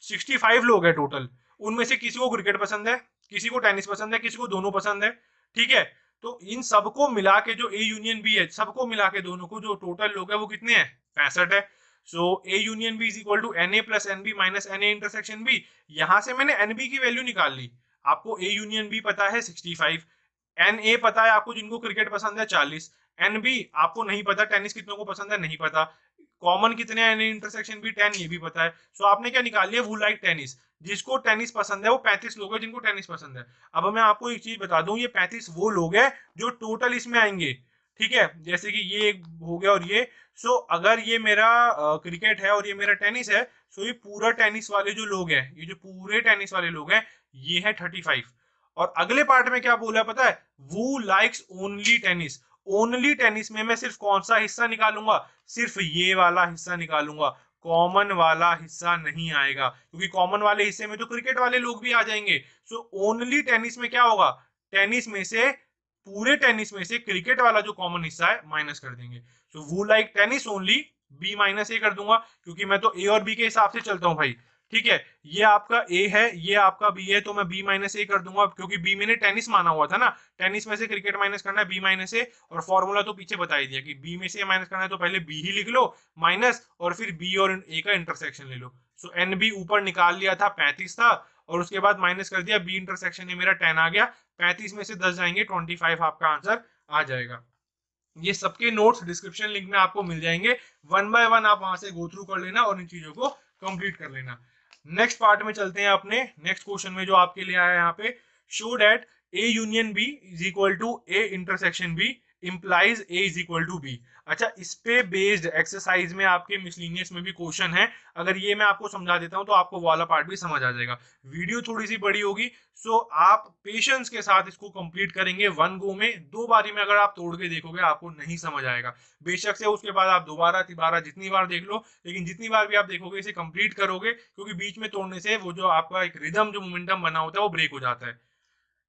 65 लोग है टोटल, उनमें से किसी को क्रिकेट पसंद है, किसी को टेनिस पसंद है, किसी को दोनों पसंद है, ठीक है। तो इन सबको मिला के जो ए यूनियन बी है, सबको मिला के दोनों को जो टोटल लोग है वो कितने हैं, 65 है। So A union B is equal to N A plus N B minus N A intersection B. यहां से मैंने एन बी की वैल्यू निकाल ली। आपको ए यूनियन बी पता है 65, एन ए पता है आपको जिनको क्रिकेट पसंद है 40, एन बी आपको नहीं पता टेनिस कितनों को पसंद है नहीं पता, कॉमन कितने हैं इंटरसेक्शन भी 10 ये भी पता है। सो आपने क्या निकाल लिया, वो लाइक टेनिस, जिसको टेनिस पसंद है वो 35 लोग हैं जिनको टेनिस पसंद है। अब मैं आपको एक चीज बता दूं, ये 35 वो लोग हैं जो टोटल इसमें आएंगे, ठीक है। जैसे कि ये एक हो गया और ये, सो अगर ये मेरा क्रिकेट है और ये मेरा टेनिस है, सो ये पूरा टेनिस वाले जो लोग हैं, ये जो पूरे टेनिस वाले लोग हैं ये है 35। और अगले पार्ट में क्या बोला पता है, वो likes only tennis. Only tennis में मैं सिर्फ कौन सा हिस्सा निकालूंगा, सिर्फ ये वाला हिस्सा निकालूंगा, कॉमन वाला हिस्सा नहीं आएगा, क्योंकि कॉमन वाले हिस्से में तो क्रिकेट वाले लोग भी आ जाएंगे। सो ओनली टेनिस में क्या होगा, टेनिस में से, पूरे टेनिस में से क्रिकेट वाला जो कॉमन हिस्सा है माइनस कर देंगे। So who like tennis only, B minus A कर दूंगा, क्योंकि मैं तो ए और बी के हिसाब से चलता हूँ भाई। ठीक है, ये आपका ए है, ये आपका बी है, तो मैं बी माइनस ए कर दूंगा, क्योंकि बी मैंने टेनिस माना हुआ था ना, टेनिस में से क्रिकेट माइनस करना है, बी माइनस ए। और फॉर्मूला तो पीछे बता ही दिया कि बी में से माइनस करना है तो पहले बी ही लिख लो माइनस, और फिर बी और ए का इंटरसेक्शन ले लो। सो एन बी ऊपर निकाल लिया था 35 था, और उसके बाद माइनस कर दिया, बी इंटरसेक्शन में मेरा 10 आ गया, 35 में से 10 जाएंगे 25 आपका आंसर आ जाएगा। ये सबके नोट्स डिस्क्रिप्शन लिंक में आपको मिल जाएंगे, वन बाय वन आप वहां से गो थ्रू कर लेना और इन चीजों को कंप्लीट कर लेना। नेक्स्ट पार्ट में चलते हैं अपने नेक्स्ट क्वेश्चन में, जो आपके लिए आया है यहाँ पे, show that A union B is equal to A intersection B implies A is equal to B. अच्छा, इस पे बेस्ड एक्सरसाइज में आपके मिसलिनियस में भी क्वेश्चन है, अगर ये मैं आपको समझा देता हूं तो आपको वाला पार्ट भी समझ आ जाएगा। वीडियो थोड़ी सी बड़ी होगी, सो आप पेशेंस के साथ इसको कंप्लीट करेंगे वन गो में, दो बारी में अगर आप तोड़ के देखोगे आपको नहीं समझ आएगा। बेशक से उसके बाद आप दोबारा तिबारा जितनी बार देख लो, लेकिन जितनी बार भी आप देखोगे इसे कंप्लीट करोगे, क्योंकि बीच में तोड़ने से वो जो आपका एक रिदम जो मोमेंटम बना होता है वो ब्रेक हो जाता है।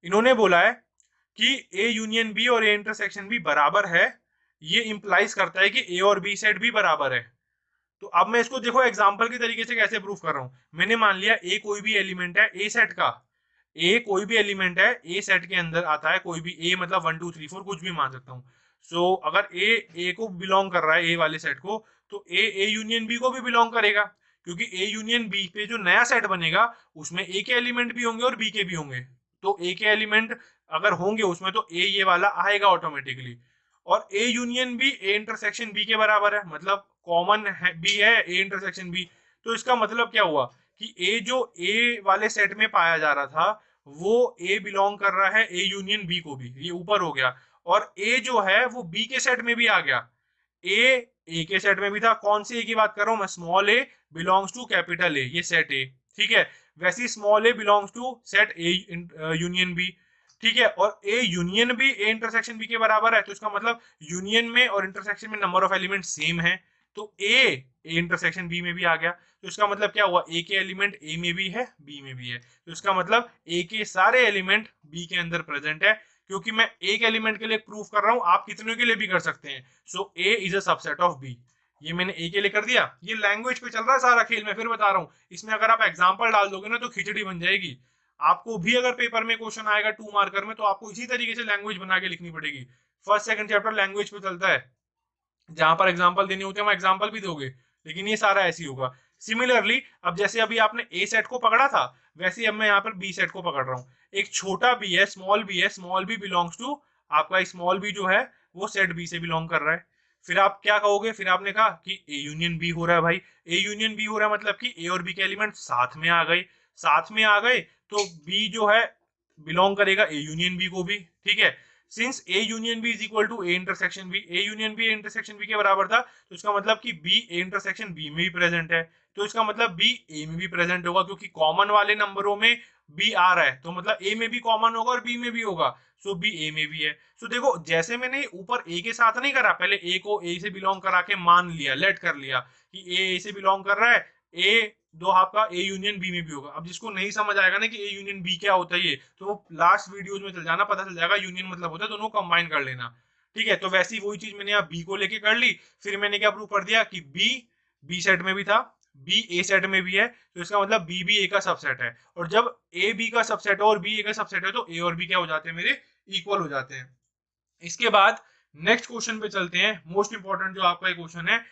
इन्होंने बोला है कि ए यूनियन बी और ए इंटरसेक्शन बी बराबर है, ये इंप्लाइज करता है कि ए और बी सेट भी बराबर है। तो अब मैं इसको देखो एग्जांपल के तरीके से कैसे प्रूफ कर रहा हूं। मैंने मान लिया ए कोई भी एलिमेंट है ए सेट का, ए कोई भी एलिमेंट है ए सेट के अंदर आता है, कोई भी ए मतलब 1 2 3 4 कुछ भी मान सकता हूं। सो अगर ए को बिलोंग कर रहा है ए वाले सेट को, तो ए यूनियन बी को भी बिलोंग करेगा, क्योंकि ए यूनियन बी पे जो नया सेट बनेगा उसमें ए के एलिमेंट भी होंगे और बी के भी होंगे। तो ए के एलिमेंट अगर होंगे उसमें तो ए ये वाला आएगा ऑटोमेटिकली, और A union B A intersection B के बराबर है, मतलब कॉमन है बी है ए इंटरसेक्शन बी। तो इसका मतलब क्या हुआ कि ए जो ए वाले सेट में पाया जा रहा था वो ए बिलोंग कर रहा है ए यूनियन बी को भी, ये ऊपर हो गया, और ए जो है वो बी के सेट में भी आ गया। ए के सेट में भी था, कौन सी ए की बात कर रहा हूं मैं, small a belongs to capital A, ये सेट ए। ठीक है, वैसे small a belongs to set A union B. ठीक है, और ए यूनियन भी ए इंटरसेक्शन बी के बराबर है, तो इसका मतलब यूनियन में और इंटरसेक्शन में नंबर ऑफ एलिमेंट सेम है, तो ए इंटरसेक्शन बी में भी आ गया। तो इसका मतलब क्या हुआ, ए के एलिमेंट ए में भी है बी में भी है, तो इसका मतलब ए के सारे एलिमेंट बी के अंदर प्रेजेंट है। क्योंकि मैं एक एलिमेंट के लिए प्रूफ कर रहा हूं, आप कितने के लिए भी कर सकते हैं। So A is a subset of B, ये मैंने ए के लिए कर दिया। ये लैंग्वेज पे चल रहा है सारा खेल, मैं फिर बता रहा हूँ, इसमें अगर आप एग्जाम्पल डाल दोगे ना तो खिचड़ी बन जाएगी। आपको भी अगर पेपर में क्वेश्चन आएगा 2 मार्कर में, तो आपको इसी तरीके से लैंग्वेज बना के लिखनी पड़ेगी। फर्स्ट सेकंड चैप्टर लैंग्वेज पे चलता है, जहां पर एग्जाम्पल देने होते हैं वहां एग्जाम्पल भी दोगे, लेकिन ये सारा ऐसे ही होगा। सिमिलरली अब जैसे अभी आपने ए सेट को पकड़ा था, वैसे ही अब मैं यहाँ पर बी सेट को पकड़ रहा हूँ। एक छोटा बी है, स्मॉल बी है, स्मॉल बी बिलोंग्स टू आपका स्मॉल बी जो है वो सेट बी से बिलोंग कर रहा है। फिर आप क्या कहोगे, फिर आपने कहा कि ए यूनियन बी हो रहा है भाई, ए यूनियन बी हो रहा है मतलब कि ए और बी के एलिमेंट साथ में आ गए, साथ में आ गए तो बी जो है बिलोंग करेगा ए यूनियन बी को भी। ठीक है, since A union B is equal to A intersection B, A union B intersection B के बराबर था, तो इसका मतलब कि बी ए इंटरसेक्शन बी में भी प्रेजेंट है, तो इसका मतलब बी ए में भी प्रेजेंट होगा, क्योंकि कॉमन वाले नंबरों में बी आ रहा है, तो मतलब ए में भी कॉमन होगा और बी में भी होगा, सो बी ए में भी है। सो देखो, जैसे मैंने ऊपर ए के साथ नहीं करा, पहले ए को ए से बिलोंग करा के मान लिया, लेट कर लिया कि ए से बिलोंग कर रहा है, ए दो आपका ए यूनियन बी में भी होगा। अब जिसको नहीं समझ आएगा ना कि ए यूनियन बी क्या होता है ये, तो वो लास्ट वीडियोज में चल जाना, पता चल जाएगा यूनियन मतलब होता है दोनों कंबाइन कर लेना। ठीक है, तो वैसी वही चीज मैंने यहाँ बी को लेके कर ली, फिर मैंने क्या प्रूव कर दिया कि बी बी सेट में भी था, बी ए सेट में भी है, तो इसका मतलब बी भी ए का सबसेट है, और जब ए बी का सबसेट है और बी ए का सबसेट है तो ए और बी क्या हो जाते हैं मेरे, इक्वल हो जाते हैं। इसके बाद नेक्स्ट क्वेश्चन पे चलते हैं, मोस्ट इंपॉर्टेंट जो आपका क्वेश्चन है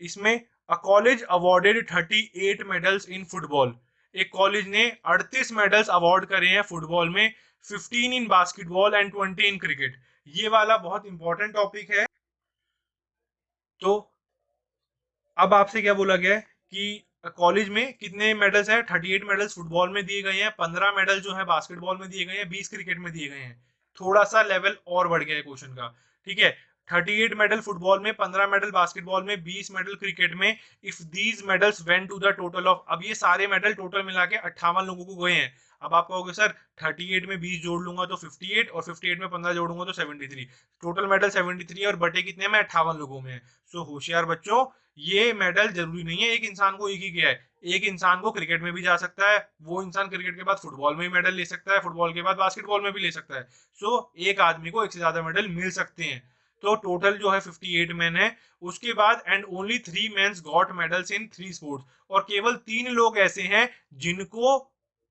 इसमें, a college awarded 38 medals in football, एक कॉलेज ने 38 मेडल्स अवार्ड करे हैं फुटबॉल में, 15 in basketball and 20 in cricket. ये वाला बहुत इंपॉर्टेंट टॉपिक है। तो अब आपसे क्या बोला गया है कि कॉलेज में कितने मेडल्स हैं, 38 मेडल्स फुटबॉल में दिए गए हैं, 15 मेडल जो है बास्केटबॉल में दिए गए हैं, 20 क्रिकेट में दिए गए हैं। थोड़ा सा लेवल और बढ़ गया है क्वेश्चन का। ठीक है, 38 मेडल फुटबॉल में, 15 मेडल बास्केटबॉल में, 20 मेडल क्रिकेट में, if these medals went to the total of, अब ये सारे मेडल टोटल मिला के 58 लोगों को गए हैं। अब आप कहोगे सर 38 में 20 जोड़ लूंगा तो 58, और 58 में 15 जोड़ूंगा तो 73, टोटल मेडल 73 और बटे कितने में, 58 लोगों में। सो होशियार बच्चों, ये मेडल जरूरी नहीं है एक इंसान को एक ही गया है, एक इंसान को क्रिकेट में भी जा सकता है, वो इंसान क्रिकेट के बाद फुटबॉल में भी मेडल ले सकता है, फुटबॉल के बाद बास्केटबॉल में भी ले सकता है। सो एक आदमी को एक से ज्यादा मेडल मिल सकते हैं। तो टोटल जो है 58 मैन है। उसके बाद and only 3 mens got medals in 3 sports, और केवल 3 लोग ऐसे हैं जिनको,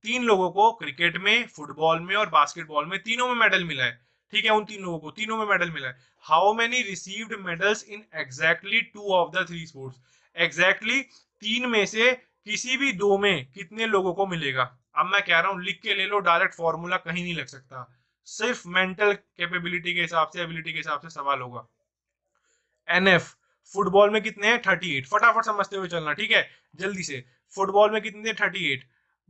3 लोगों को क्रिकेट में, फुटबॉल में और बास्केटबॉल में तीनों में मेडल मिला है। ठीक है, उन 3 लोगों को तीनों में मेडल मिला है। How many received medals in exactly 2 of the 3 sports, exactly 3 में से किसी भी 2 में कितने लोगों को मिलेगा। अब मैं कह रहा हूं लिख के ले लो, डायरेक्ट फॉर्मूला कहीं नहीं लग सकता, सिर्फ मेंटल कैपेबिलिटी के हिसाब से, एबिलिटी के हिसाब से सवाल होगा। एनएफ, फुटबॉल में कितने हैं 38, फटाफट समझते हुए चलना, ठीक है, जल्दी से। फुटबॉल में कितने 38,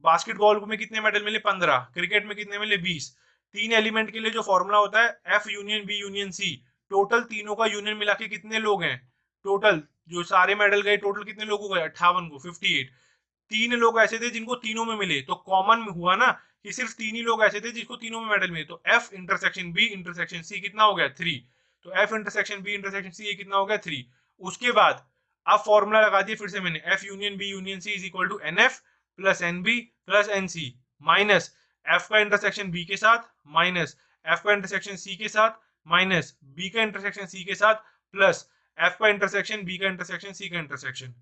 बास्केटबॉल में कितने मेडल मिले 15, क्रिकेट में कितने मिले 20। 3 एलिमेंट के लिए जो फॉर्मूला होता है F union B union C, total तीनों का यूनियन मिला के कितने लोग हैं, टोटल जो सारे मेडल गए टोटल कितने लोगों को गए 58 को, 58। 3 लोग ऐसे थे जिनको तीनों में मिले, तो कॉमन में हुआ ना कि सिर्फ 3 ही लोग ऐसे थे जिसको तीनों में मेडल मिले, तो F intersection B intersection C कितना हो गया 3, तो F intersection B intersection C ये कितना हो गया 3। उसके बाद अब फॉर्मूला लगा दिया फिर से मैंने, F union B union C is equal to N F plus N B plus N C, minus F का इंटरसेक्शन बी के साथ, माइनस एफ का इंटरसेक्शन सी के साथ, माइनस बी का इंटरसेक्शन सी के साथ, प्लस एफ का इंटरसेक्शन बी का इंटरसेक्शन सी का इंटरसेक्शन।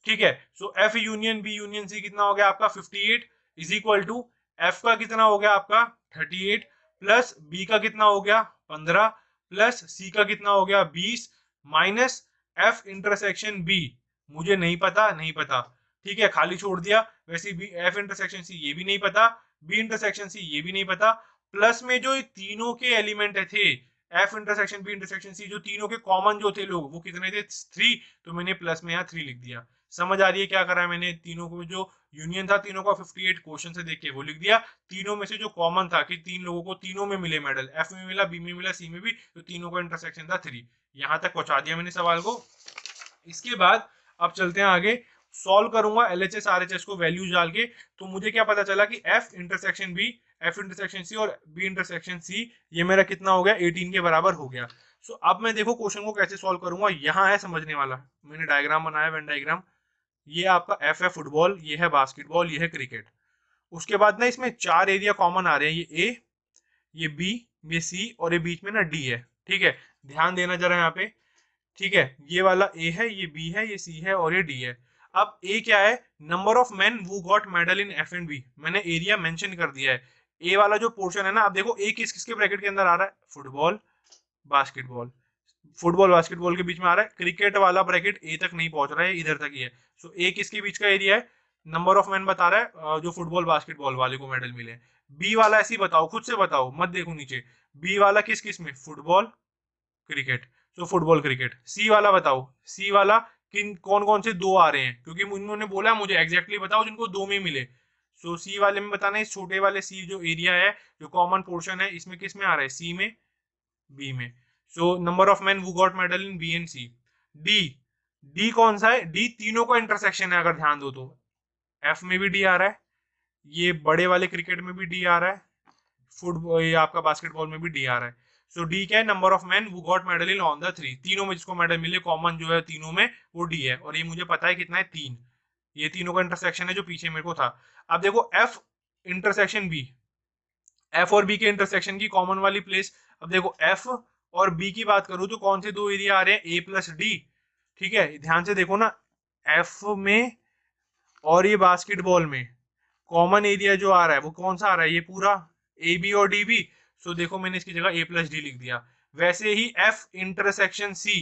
ठीक है, so F union B union C कितना हो गया आपका 58 इज इक्वल टू एफ का कितना हो गया आपका 38 प्लस बी का कितना हो गया 15 प्लस सी का कितना हो गया 20 माइनस एफ इंटरसेक्शन बी, मुझे नहीं पता, नहीं पता, ठीक है, खाली छोड़ दिया। वैसे बी एफ इंटरसेक्शन सी ये भी नहीं पता, बी इंटरसेक्शन सी ये भी नहीं पता, प्लस में जो तीनों के एलिमेंट थे F intersection B intersection C, जो तीनों के कॉमन जो थे लोग वो कितने थे 3, तो मैंने प्लस में यहाँ 3 लिख दिया। समझ आ रही है क्या करा है मैंने, तीनों को जो यूनियन था तीनों का 58 क्वेश्चन से देख के वो लिख दिया, तीनों में से जो कॉमन था कि 3 लोगों को तीनों में मिले मेडल, एफ में मिला, बी में मिला, सी में भी, तो तीनों का इंटरसेक्शन था 3। यहां तक पहुंचा दिया मैंने सवाल को। इसके बाद अब चलते हैं आगे, सॉल्व करूंगा एलएचएस आरएचएस को वैल्यू डाल के। तो मुझे क्या पता चला कि F intersection B, F intersection C और बी इंटरसेक्शन सी ये मेरा कितना हो गया 18 के बराबर हो गया। सो अब मैं देखो क्वेश्चन को कैसे सॉल्व करूंगा, यहाँ है समझने वाला, मैंने डायग्राम बनाया, वेन डायग्राम। ये आपका एफ है फुटबॉल, ये है बास्केटबॉल, ये है क्रिकेट। उसके बाद ना इसमें 4 एरिया कॉमन आ रहे हैं, ये ए, ये बी, ये सी और ये बीच में ना डी है। ठीक है, ध्यान देना जरा यहाँ पे, ठीक है, ये वाला ए है, ये बी है, ये सी है और ये डी है। अब ए क्या है, number of men who got medal in F and B, मैंने एरिया मेंशन कर दिया है। ए वाला जो पोर्शन है ना, अब देखो ए किस किसके ब्रैकेट के अंदर आ रहा है, फुटबॉल बास्केटबॉल, फुटबॉल बास्केटबॉल के बीच में आ रहा है, क्रिकेट वाला ब्रैकेट ए तक नहीं पहुंच रहा है, इधर तक ही है। सो ए किसके बीच का एरिया है, नंबर ऑफ मैन बता रहा है जो फुटबॉल बास्केटबॉल वाले को मेडल मिले। बी वाला ऐसे ही बताओ, खुद से बताओ, मत देखो नीचे, बी वाला किस किस में, फुटबॉल क्रिकेट, तो फुटबॉल क्रिकेट। सी वाला बताओ, सी वाला किन कौन कौन से 2 आ रहे हैं, क्योंकि उन्होंने बोला मुझे एग्जैक्टली बताओ जिनको 2 में मिले। सो सी वाले में बताना है, इस छोटे वाले सी जो एरिया है, जो कॉमन पोर्शन है, इसमें किस में आ रहा है, सी में, बी में। So number of man who got medal in B and C. D, D कौन सा है, डी तीनों का इंटरसेक्शन है, अगर ध्यान दो तो एफ में भी डी आ रहा है, ये बड़े वाले क्रिकेट में भी डी आ रहा है, फुटबॉल ये आपका बास्केटबॉल में भी डी आ रहा है। सो डी क्या है, number of man who got medal in on the 3, तीनों में जिसको मेडल मिले कॉमन जो है तीनों में वो डी है, और ये मुझे पता है कितना है 3, ये तीनों का इंटरसेक्शन है जो पीछे मेरे को था। अब देखो एफ इंटरसेक्शन बी, एफ और बी के इंटरसेक्शन की कॉमन वाली प्लेस। अब देखो एफ और बी की बात करूं तो कौन से 2 एरिया आ रहे हैं, ए प्लस डी। ठीक है, ध्यान से देखो ना, एफ में और ये बास्केटबॉल में कॉमन एरिया जो आ रहा है वो कौन सा आ रहा है, ये पूरा ए बी और डी बी। सो देखो मैंने इसकी जगह ए प्लस डी लिख दिया। वैसे ही एफ इंटरसेक्शन सी,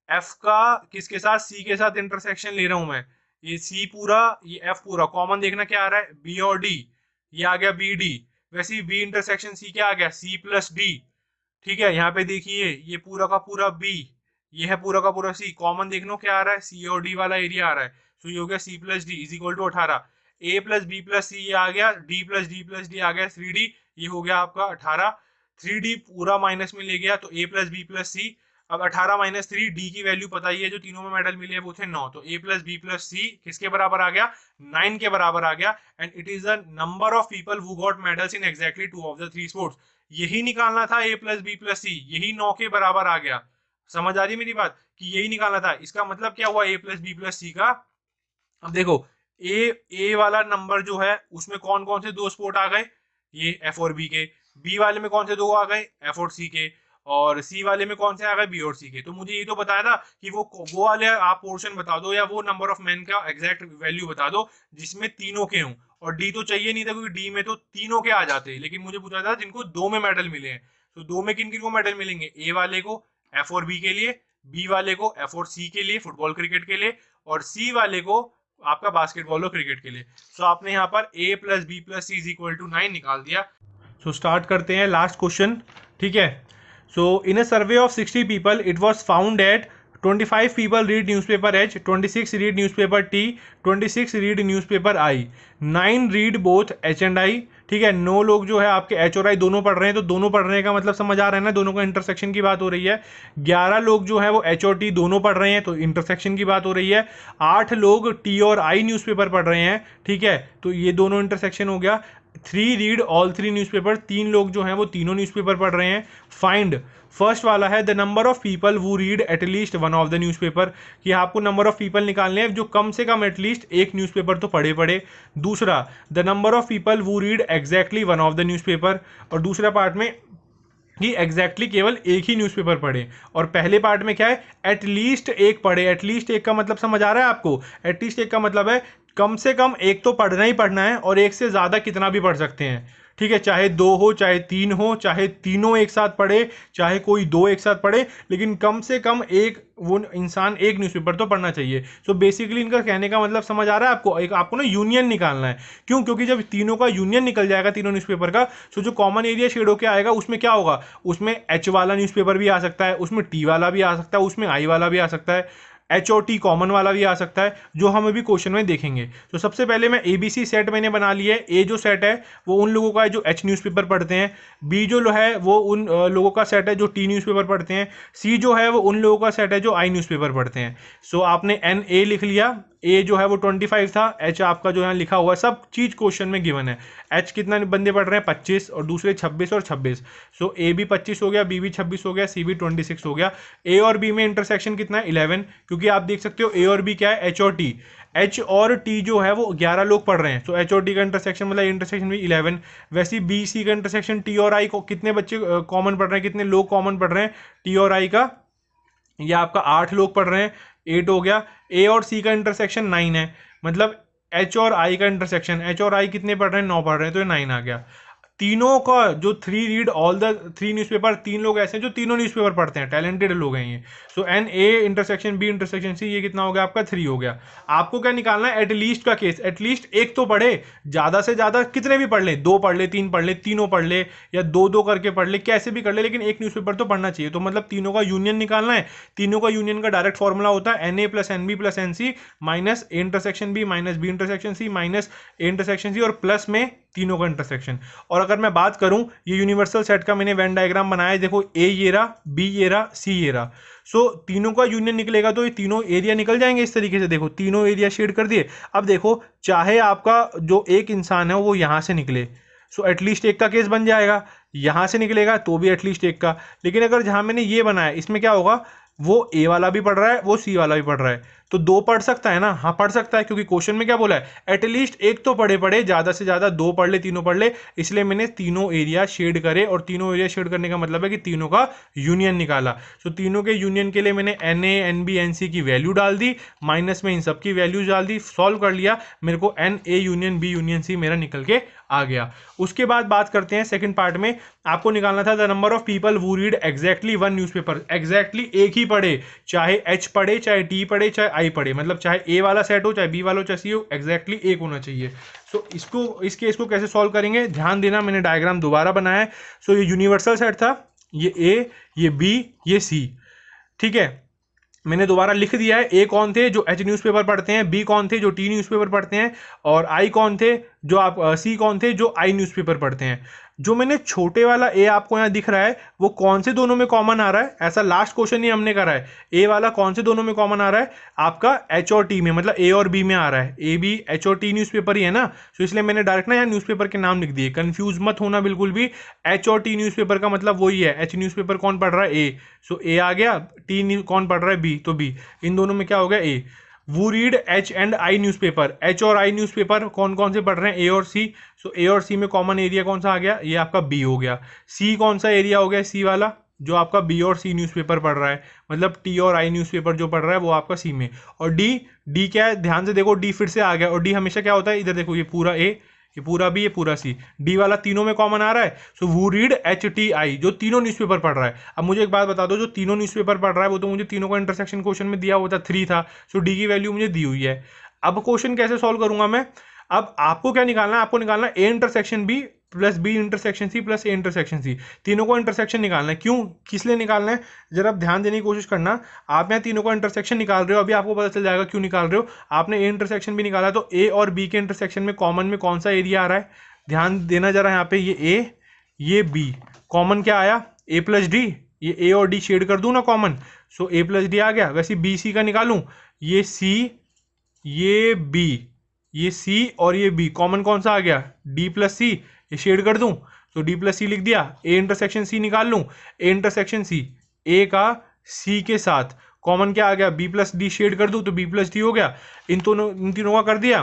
एफ का किसके साथ, सी के साथ इंटरसेक्शन ले रहा हूं मैं, ये सी पूरा, ये एफ पूरा, कॉमन देखना क्या आ रहा है, बी और डी, ये आ गया बी डी। वैसे ही बी इंटरसेक्शन सी क्या आ गया, सी प्लस डी। ठीक है, यहाँ पे देखिए ये पूरा का पूरा बी, ये है पूरा का पूरा सी, कॉमन देखना क्या आ रहा है, सी और डी वाला एरिया आ रहा है। सो ये हो गया C plus D is equal to 18। A plus B plus C ये आ गया, डी प्लस डी आ गया 3D, ये हो गया आपका 18। 3D पूरा माइनस में ले गया तो ए प्लस बी प्लस सी। अब 18 माइनस 3, डी की वैल्यू पता ही है, जो तीनों में मेडल मिले हैं वो थे 9, तो ए प्लस बी प्लस सी किसके बराबर आ गया, 9 के बराबर आ गया। And it is the number of people who got medals in exactly 2 of the 3 sports. यही निकालना था, ए प्लस बी प्लस सी, यही 9 के बराबर आ गया। समझ आ रही मेरी बात, कि यही निकालना था। इसका मतलब क्या हुआ, ए प्लस बी प्लस सी का। अब देखो ए वाला नंबर जो है उसमें कौन कौन से 2 स्पोर्ट आ गए, ये एफ और बी के। बी वाले में कौन से 2 आ गए, एफ और सी के। और सी वाले में कौन से आ गए, बी और सी के। तो मुझे ये तो बताया था कि वो वाले आप पोर्शन बता दो या वो नंबर ऑफ मैन का एग्जैक्ट वैल्यू बता दो जिसमें तीनों के हों। और डी तो चाहिए नहीं था क्योंकि डी में तो तीनों के आ जाते हैं, लेकिन मुझे पूछा था जिनको दो में मेडल मिले हैं। तो दो में किन किन को मेडल मिलेंगे, ए वाले को एफ और बी के लिए, बी वाले को एफ और सी के लिए फुटबॉल क्रिकेट के लिए, और सी वाले को आपका बास्केटबॉल और क्रिकेट के लिए। सो आपने यहाँ पर a plus B plus C is equal to 9 निकाल दिया। सो स्टार्ट करते हैं लास्ट क्वेश्चन, ठीक है। So in a survey of 60 people it was found that 25 people read newspaper H, 26 read newspaper T, 26 read newspaper I, 9 read both H and I, ठीक है। 9 लोग जो है आपके H और I दोनों पढ़ रहे हैं, तो दोनों पढ़ने का मतलब समझ आ रहा है ना, दोनों का इंटरसेक्शन की बात हो रही है। 11 लोग जो है वो H और T दोनों पढ़ रहे हैं, तो इंटरसेक्शन की बात हो रही है। 8 लोग T और I न्यूज़पेपर पढ़ रहे हैं, ठीक है, तो ये दोनों इंटरसेक्शन हो गया। 3 रीड ऑल 3 न्यूज़पेपर, 3 लोग जो हैं वो तीनों न्यूज़पेपर पढ़ रहे हैं। फाइंड फर्स्ट वाला है द नंबर ऑफ पीपल वो read at least one of the newspaper, कि आपको नंबर ऑफ पीपल निकालने हैं जो कम से कम एटलीस्ट एक न्यूज़पेपर तो पढ़े। दूसरा द नंबर ऑफ पीपल वो read exactly one of the newspaper, और दूसरा पार्ट में कि एग्जैक्टली केवल एक ही न्यूज़पेपर पढ़े। और पहले पार्ट में क्या है, एटलीस्ट एक पढ़े। एटलीस्ट एक का मतलब समझ आ रहा है आपको, एटलीस्ट एक का मतलब है कम से कम एक तो पढ़ना ही पढ़ना है, और एक से ज़्यादा कितना भी पढ़ सकते हैं, ठीक है, चाहे 2 हो चाहे 3 हो, चाहे तीनों एक साथ पढ़े चाहे कोई 2 एक साथ पढ़े, लेकिन कम से कम एक वो इंसान एक न्यूज़पेपर तो पढ़ना चाहिए। सो बेसिकली इनका कहने का मतलब समझ आ रहा है आपको, एक आपको ना यूनियन निकालना है। क्यों, क्योंकि जब तीनों का यूनियन निकल जाएगा तीनों न्यूज़पेपर का, तो जो कॉमन एरिया शेड होकर आएगा उसमें क्या होगा, उसमें एच वाला न्यूज़पेपर भी आ सकता है, उसमें टी वाला भी आ सकता है, उसमें आई वाला भी आ सकता है, एच ओ टी कॉमन वाला भी आ सकता है, जो हम अभी क्वेश्चन में देखेंगे। तो सबसे पहले मैं एबीसी सेट मैंने बना लिया है। ए जो सेट है वो उन लोगों का है जो एच न्यूज़पेपर पढ़ते हैं, बी जो है वो उन लोगों का सेट है जो टी न्यूज़पेपर पढ़ते हैं, सी जो है वो उन लोगों का सेट है जो आई न्यूज़पेपर पढ़ते हैं। सो आपने एन ए लिख लिया, ए जो है वो 25 था, एच आपका जो है लिखा हुआ है, सब चीज क्वेश्चन में गिवन है। एच कितना बंदे पढ़ रहे हैं, 25, और दूसरे 26 और 26। सो ए भी 25 हो गया, बी भी 26 हो गया, सी भी 26 हो गया। ए और बी में इंटरसेक्शन कितना है, 11, क्योंकि आप देख सकते हो ए और बी क्या है, एच और टी। एच और टी जो है वो 11 लोग पढ़ रहे हैं, तो एच और टी का इंटरसेक्शन मतलब इंटरसेक्शन भी 11। वैसे बी सी का इंटरसेक्शन टी और आई को कितने बच्चे कॉमन पढ़ रहे हैं, कितने लोग कॉमन पढ़ रहे हैं टी और आई का, ये आपका 8 लोग पढ़ रहे हैं, 8 हो गया। ए और सी का इंटरसेक्शन 9 है, मतलब एच और आई का इंटरसेक्शन, एच और आई कितने पढ़ रहे हैं, 9 पढ़ रहे हैं, तो ये 9 आ गया। तीनों का जो 3 रीड ऑल द 3 न्यूज़पेपर, 3 लोग ऐसे हैं जो तीनों न्यूज़पेपर पढ़ते हैं, टैलेंटेड लोग हैं ये। So N A intersection B intersection C, ये कितना हो गया आपका, 3 हो गया। आपको क्या निकालना है, एटलीस्ट का केस, एटलीस्ट एक तो पढ़े, ज्यादा से ज्यादा कितने भी पढ़ ले, 2 पढ़ ले, 3 पढ़ ले, तीनों पढ़ ले, या 2-2 करके पढ़ ले, कैसे भी कर ले, लेकिन एक न्यूज़पेपर तो पढ़ना चाहिए। तो मतलब तीनों का यूनियन निकालना है। तीनों का यूनियन का डायरेक्ट फॉर्मूला होता है n A plus N B plus N C minus A intersection B minus B intersection C minus A intersection C, और प्लस में तीनों का इंटरसेक्शन। और अगर मैं बात करूं, ये यूनिवर्सल सेट का मैंने वेन डायग्राम बनाया है, देखो ए ये रहा, बी ये रहा, सी ये रहा। सो तीनों का यूनियन निकलेगा तो ये तीनों एरिया निकल जाएंगे इस तरीके से। देखो तीनों एरिया शेड कर दिए। अब देखो चाहे आपका जो एक इंसान है वो यहां से निकले, सो एटलीस्ट एक का केस बन जाएगा, यहां से निकलेगा तो भी एटलीस्ट एक का। लेकिन अगर जहां मैंने ये बनाया, इसमें क्या होगा, वो ए वाला भी पढ़ रहा है, वो सी वाला भी पढ़ रहा है, तो 2 पढ़ सकता है ना, हाँ पढ़ सकता है, क्योंकि क्वेश्चन में क्या बोला है, एटलीस्ट एक तो पढ़े, ज्यादा से ज्यादा 2 पढ़ ले, तीनों पढ़ ले। इसलिए मैंने तीनों एरिया शेड करे, और तीनों एरिया शेड करने का मतलब है कि तीनों का यूनियन निकाला। सो तीनों के यूनियन के लिए मैंने n A n B n C की वैल्यू डाल दी, माइनस में इन सब की वैल्यूज डाल दी, सॉल्व कर लिया, मेरे को n A union B union C मेरा निकल के आ गया। उसके बाद बात करते हैं सेकंड पार्ट में, आपको निकालना था द नंबर ऑफ पीपल वो read exactly one newspaper. Exactly एक ही पढ़े, चाहे एच पढ़े, चाहे टी पढ़े, चाहे आई पढ़े, मतलब चाहे ए वाला सेट हो, चाहे बी वाला हो, चाहे सी हो, एग्जैक्टली एक होना चाहिए। सो इस केस को कैसे सॉल्व करेंगे, ध्यान देना, मैंने डायग्राम दोबारा बनाया है। सो ये यूनिवर्सल सेट था, ये ए, ये बी, ये सी, ठीक है, मैंने दोबारा लिख दिया है। ए कौन थे, जो एच न्यूज़पेपर पढ़ते हैं, बी कौन थे, जो टी न्यूज़पेपर पढ़ते हैं, और आई कौन थे, जो आप सी कौन थे, जो आई न्यूज़पेपर पढ़ते हैं। जो मैंने छोटे वाला ए आपको यहाँ दिख रहा है, वो कौन से दोनों में कॉमन आ रहा है, ऐसा लास्ट क्वेश्चन ही हमने करा है। ए वाला कौन से दोनों में कॉमन आ रहा है, आपका एच और टी में, मतलब ए और बी में आ रहा है। ए बी एच और टी न्यूज़पेपर ही है ना, तो इसलिए मैंने डायरेक्ट ना यहाँ न्यूज़पेपर के नाम लिख दिए, कंफ्यूज मत होना बिल्कुल भी। एच और टी न्यूज़पेपर का मतलब वही है, एच न्यूज़पेपर कौन पढ़ रहा है, ए, सो ए आ गया, टी कौन पढ़ रहा है, बी, तो बी, इन दोनों में क्या हो गया, ए। वो read H and I newspaper, H और आई न्यूज़पेपर कौन कौन से पढ़ रहे हैं, ए और सी। सो ए और सी में कॉमन एरिया कौन सा आ गया, ये आपका बी हो गया। सी कौन सा एरिया हो गया, सी वाला, जो आपका बी और सी न्यूज़पेपर पढ़ रहा है, मतलब टी और आई न्यूज़पेपर जो पढ़ रहा है वो आपका सी में। और डी क्या है, ध्यान से देखो, डी फिर से आ गया, और डी हमेशा क्या होता है, इधर देखो, ये पूरा ए, ये पूरा बी, ये पूरा सी, डी वाला तीनों में कॉमन आ रहा है। सो वो रीड HTI, जो तीनों न्यूज़पेपर पढ़ रहा है। अब मुझे एक बात बता दो, जो तीनों न्यूज़पेपर पढ़ रहा है वो तो मुझे तीनों का इंटरसेक्शन क्वेश्चन में दिया हुआ था, 3 था। सो डी की वैल्यू मुझे दी हुई है। अब क्वेश्चन कैसे सॉल्व करूंगा मैं? अब आपको क्या निकालना है, आपको निकालना है A intersection B plus B intersection C plus A intersection C, तीनों को इंटरसेक्शन निकालना है। क्यों, किस लिए निकालना है, जरा आप ध्यान देने की कोशिश करना। आप यहाँ तीनों का इंटरसेक्शन निकाल रहे हो, अभी आपको पता चल जाएगा क्यों निकाल रहे हो। आपने ए इंटरसेक्शन भी निकाला, तो ए और बी के इंटरसेक्शन में कॉमन में कौन सा एरिया आ रहा है, ध्यान देना जरा। यहाँ पे ये ए, ये बी, कॉमन क्या आया, ए प्लस डी। ये ए और डी शेड कर दूं ना common, so A plus D आ गया। वैसे बी सी का निकालूं, ये सी, ये बी, ये सी और ये बी, कॉमन कौन सा आ गया, डी प्लस सी। ये शेड कर दूं, तो डी प्लस सी लिख दिया। ए इंटरसेक्शन सी निकाल लूं, ए इंटरसेक्शन सी, ए का सी के साथ कॉमन क्या आ गया, बी प्लस डी, शेड कर दूं तो बी प्लस डी हो गया। इन तीनों का कर दिया।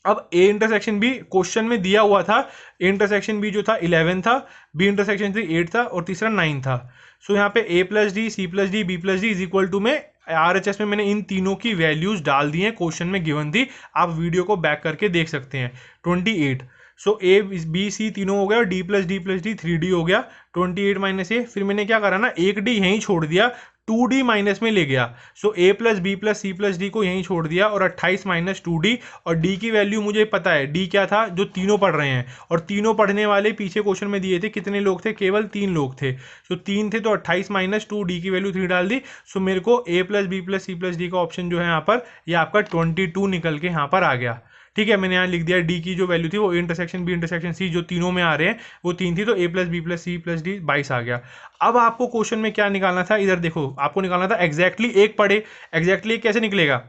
अब ए इंटरसेक्शन बी क्वेश्चन में दिया हुआ था, ए इंटरसेक्शन बी जो था 11 था, बी इंटरसेक्शन सी 8 था और तीसरा 9 था। सो यहाँ पे A plus D, C plus D, B plus D is equal to में RHS में मैंने इन तीनों की वैल्यूज डाल दी हैं, क्वेश्चन में गिवन थी, आप वीडियो को बैक करके देख सकते हैं। 28, सो ए बी सी तीनों हो गया और डी प्लस डी 3D हो गया। 28 माइनस ए, फिर मैंने क्या करा ना, एक डी यहीं छोड़ दिया, 2D माइनस में ले गया। So A plus B plus C plus D को यहीं छोड़ दिया, और 28 माइनस 2D, और डी की वैल्यू मुझे पता है, डी क्या था, जो तीनों पढ़ रहे हैं, और तीनों पढ़ने वाले पीछे क्वेश्चन में दिए थे, कितने लोग थे, केवल 3 लोग थे। सो 3 थे, तो 28 माइनस 2, डी की वैल्यू 3 डाल दी। सो मेरे को A plus B plus C plus D का ऑप्शन जो है यहाँ पर, ये आपका 22 निकल के यहाँ पर आ गया। ठीक है, मैंने यहाँ लिख दिया डी की जो वैल्यू थी वो A intersection B intersection C, जो तीनों में आ रहे हैं वो 3 थी, तो A plus B plus C plus D 22 आ गया। अब आपको क्वेश्चन में क्या निकालना था, इधर देखो, आपको निकालना था एग्जैक्टली एक पढ़े। एग्जैक्टली एक कैसे निकलेगा,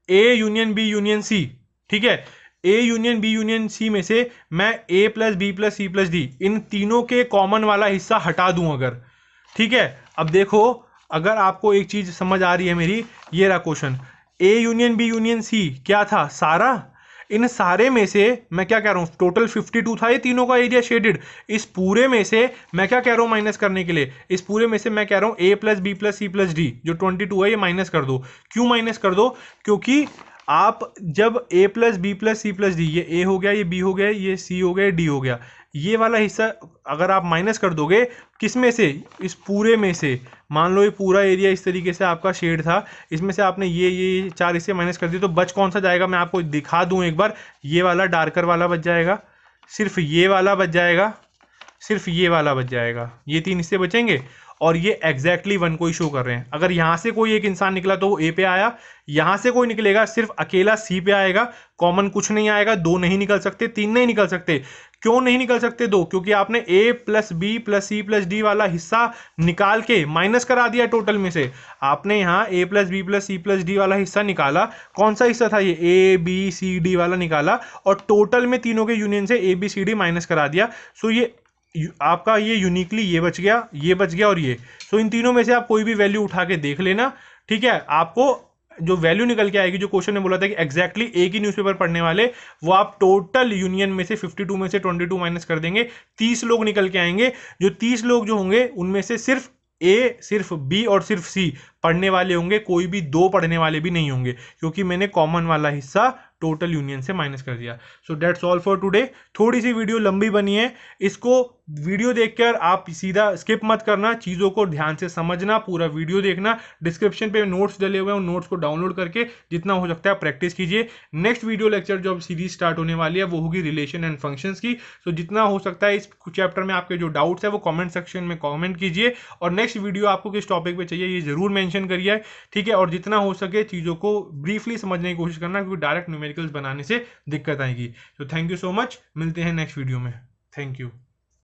A union B union C. ठीक है, A union B union C में से मैं A plus B plus C plus D, इन तीनों के कॉमन वाला हिस्सा हटा दूं अगर। ठीक है, अब देखो, अगर आपको एक चीज समझ आ रही है मेरी, ये रहा question, A union B union C क्या था, सारा। इन सारे में से मैं क्या कह रहा हूं, टोटल 52 था ये तीनों का एरिया शेडेड। इस पूरे में से मैं क्या कह रहा हूं माइनस करने के लिए, इस पूरे में से मैं कह रहा हूं A plus B plus C plus D, जो 22 है, ये माइनस कर दो। क्यों माइनस कर दो, क्योंकि आप जब A plus B plus C plus D, ये ए हो गया, ये बी हो गया, ये सी हो गया, डी हो गया, ये वाला हिस्सा अगर आप माइनस कर दोगे, किस में से, इस पूरे में से, मान लो ये पूरा एरिया इस तरीके से आपका शेड था, इसमें से आपने ये 4 हिस्से माइनस कर दिए, तो बच कौन सा जाएगा, मैं आपको दिखा दूं एक बार, ये वाला डार्कर वाला बच जाएगा, सिर्फ ये वाला बच जाएगा, सिर्फ ये वाला बच जाएगा, ये 3 हिस्से बचेंगे, और ये एग्जैक्टली 1 को ही शो कर रहे हैं। अगर यहां से कोई एक इंसान निकला तो वो ए पे आया, यहां से कोई निकलेगा सिर्फ अकेला सी पे आएगा, कॉमन कुछ नहीं आएगा, 2 नहीं निकल सकते, 3 नहीं निकल सकते। क्यों नहीं निकल सकते 2, क्योंकि आपने A plus B plus C plus D वाला हिस्सा निकाल के माइनस करा दिया टोटल में से। आपने यहाँ A plus B plus C plus D वाला हिस्सा निकाला, कौन सा हिस्सा था ये, ए बी सी डी वाला निकाला, और टोटल में तीनों के यूनियन से A B C D minus करा दिया। सो ये आपका ये यूनिकली ये बच गया, ये बच गया, और ये। सो इन तीनों में से आप कोई भी वैल्यू उठा के देख लेना। ठीक है, आपको जो वैल्यू निकल के आएगी, जो क्वेश्चन ने बोला था कि एग्जैक्टली एक ही न्यूज़पेपर पढ़ने वाले, वो आप टोटल यूनियन में से 52 में से 22 माइनस कर देंगे, 30 लोग निकल के आएंगे। जो 30 लोग जो होंगे उनमें से सिर्फ ए, सिर्फ बी और सिर्फ सी पढ़ने वाले होंगे, कोई भी 2 पढ़ने वाले भी नहीं होंगे, क्योंकि मैंने कॉमन वाला हिस्सा टोटल यूनियन से माइनस कर दिया। So that's all for today. थोड़ी सी वीडियो लंबी बनी है, इसको वीडियो देखकर आप सीधा स्किप मत करना, चीज़ों को ध्यान से समझना, पूरा वीडियो देखना। डिस्क्रिप्शन पे नोट्स डले हुए हैं, उन नोट्स को डाउनलोड करके जितना हो सकता है प्रैक्टिस कीजिए। नेक्स्ट वीडियो लेक्चर जो अब सीरीज स्टार्ट होने वाली है वो होगी रिलेशन एंड फंक्शंस की। सो जितना हो सकता है इस चैप्टर में आपके जो डाउट्स है वो कॉमेंट सेक्शन में कॉमेंट कीजिए, और नेक्स्ट वीडियो आपको किस टॉपिक पे चाहिए ये जरूर मेंशन करिए। ठीक है, और जितना हो सके चीज़ों को ब्रीफली समझने की कोशिश करना, क्योंकि डायरेक्ट न्यूमेरिकल्स बनाने से दिक्कत आएगी। तो थैंक यू सो मच, मिलते हैं नेक्स्ट वीडियो में। Thank you.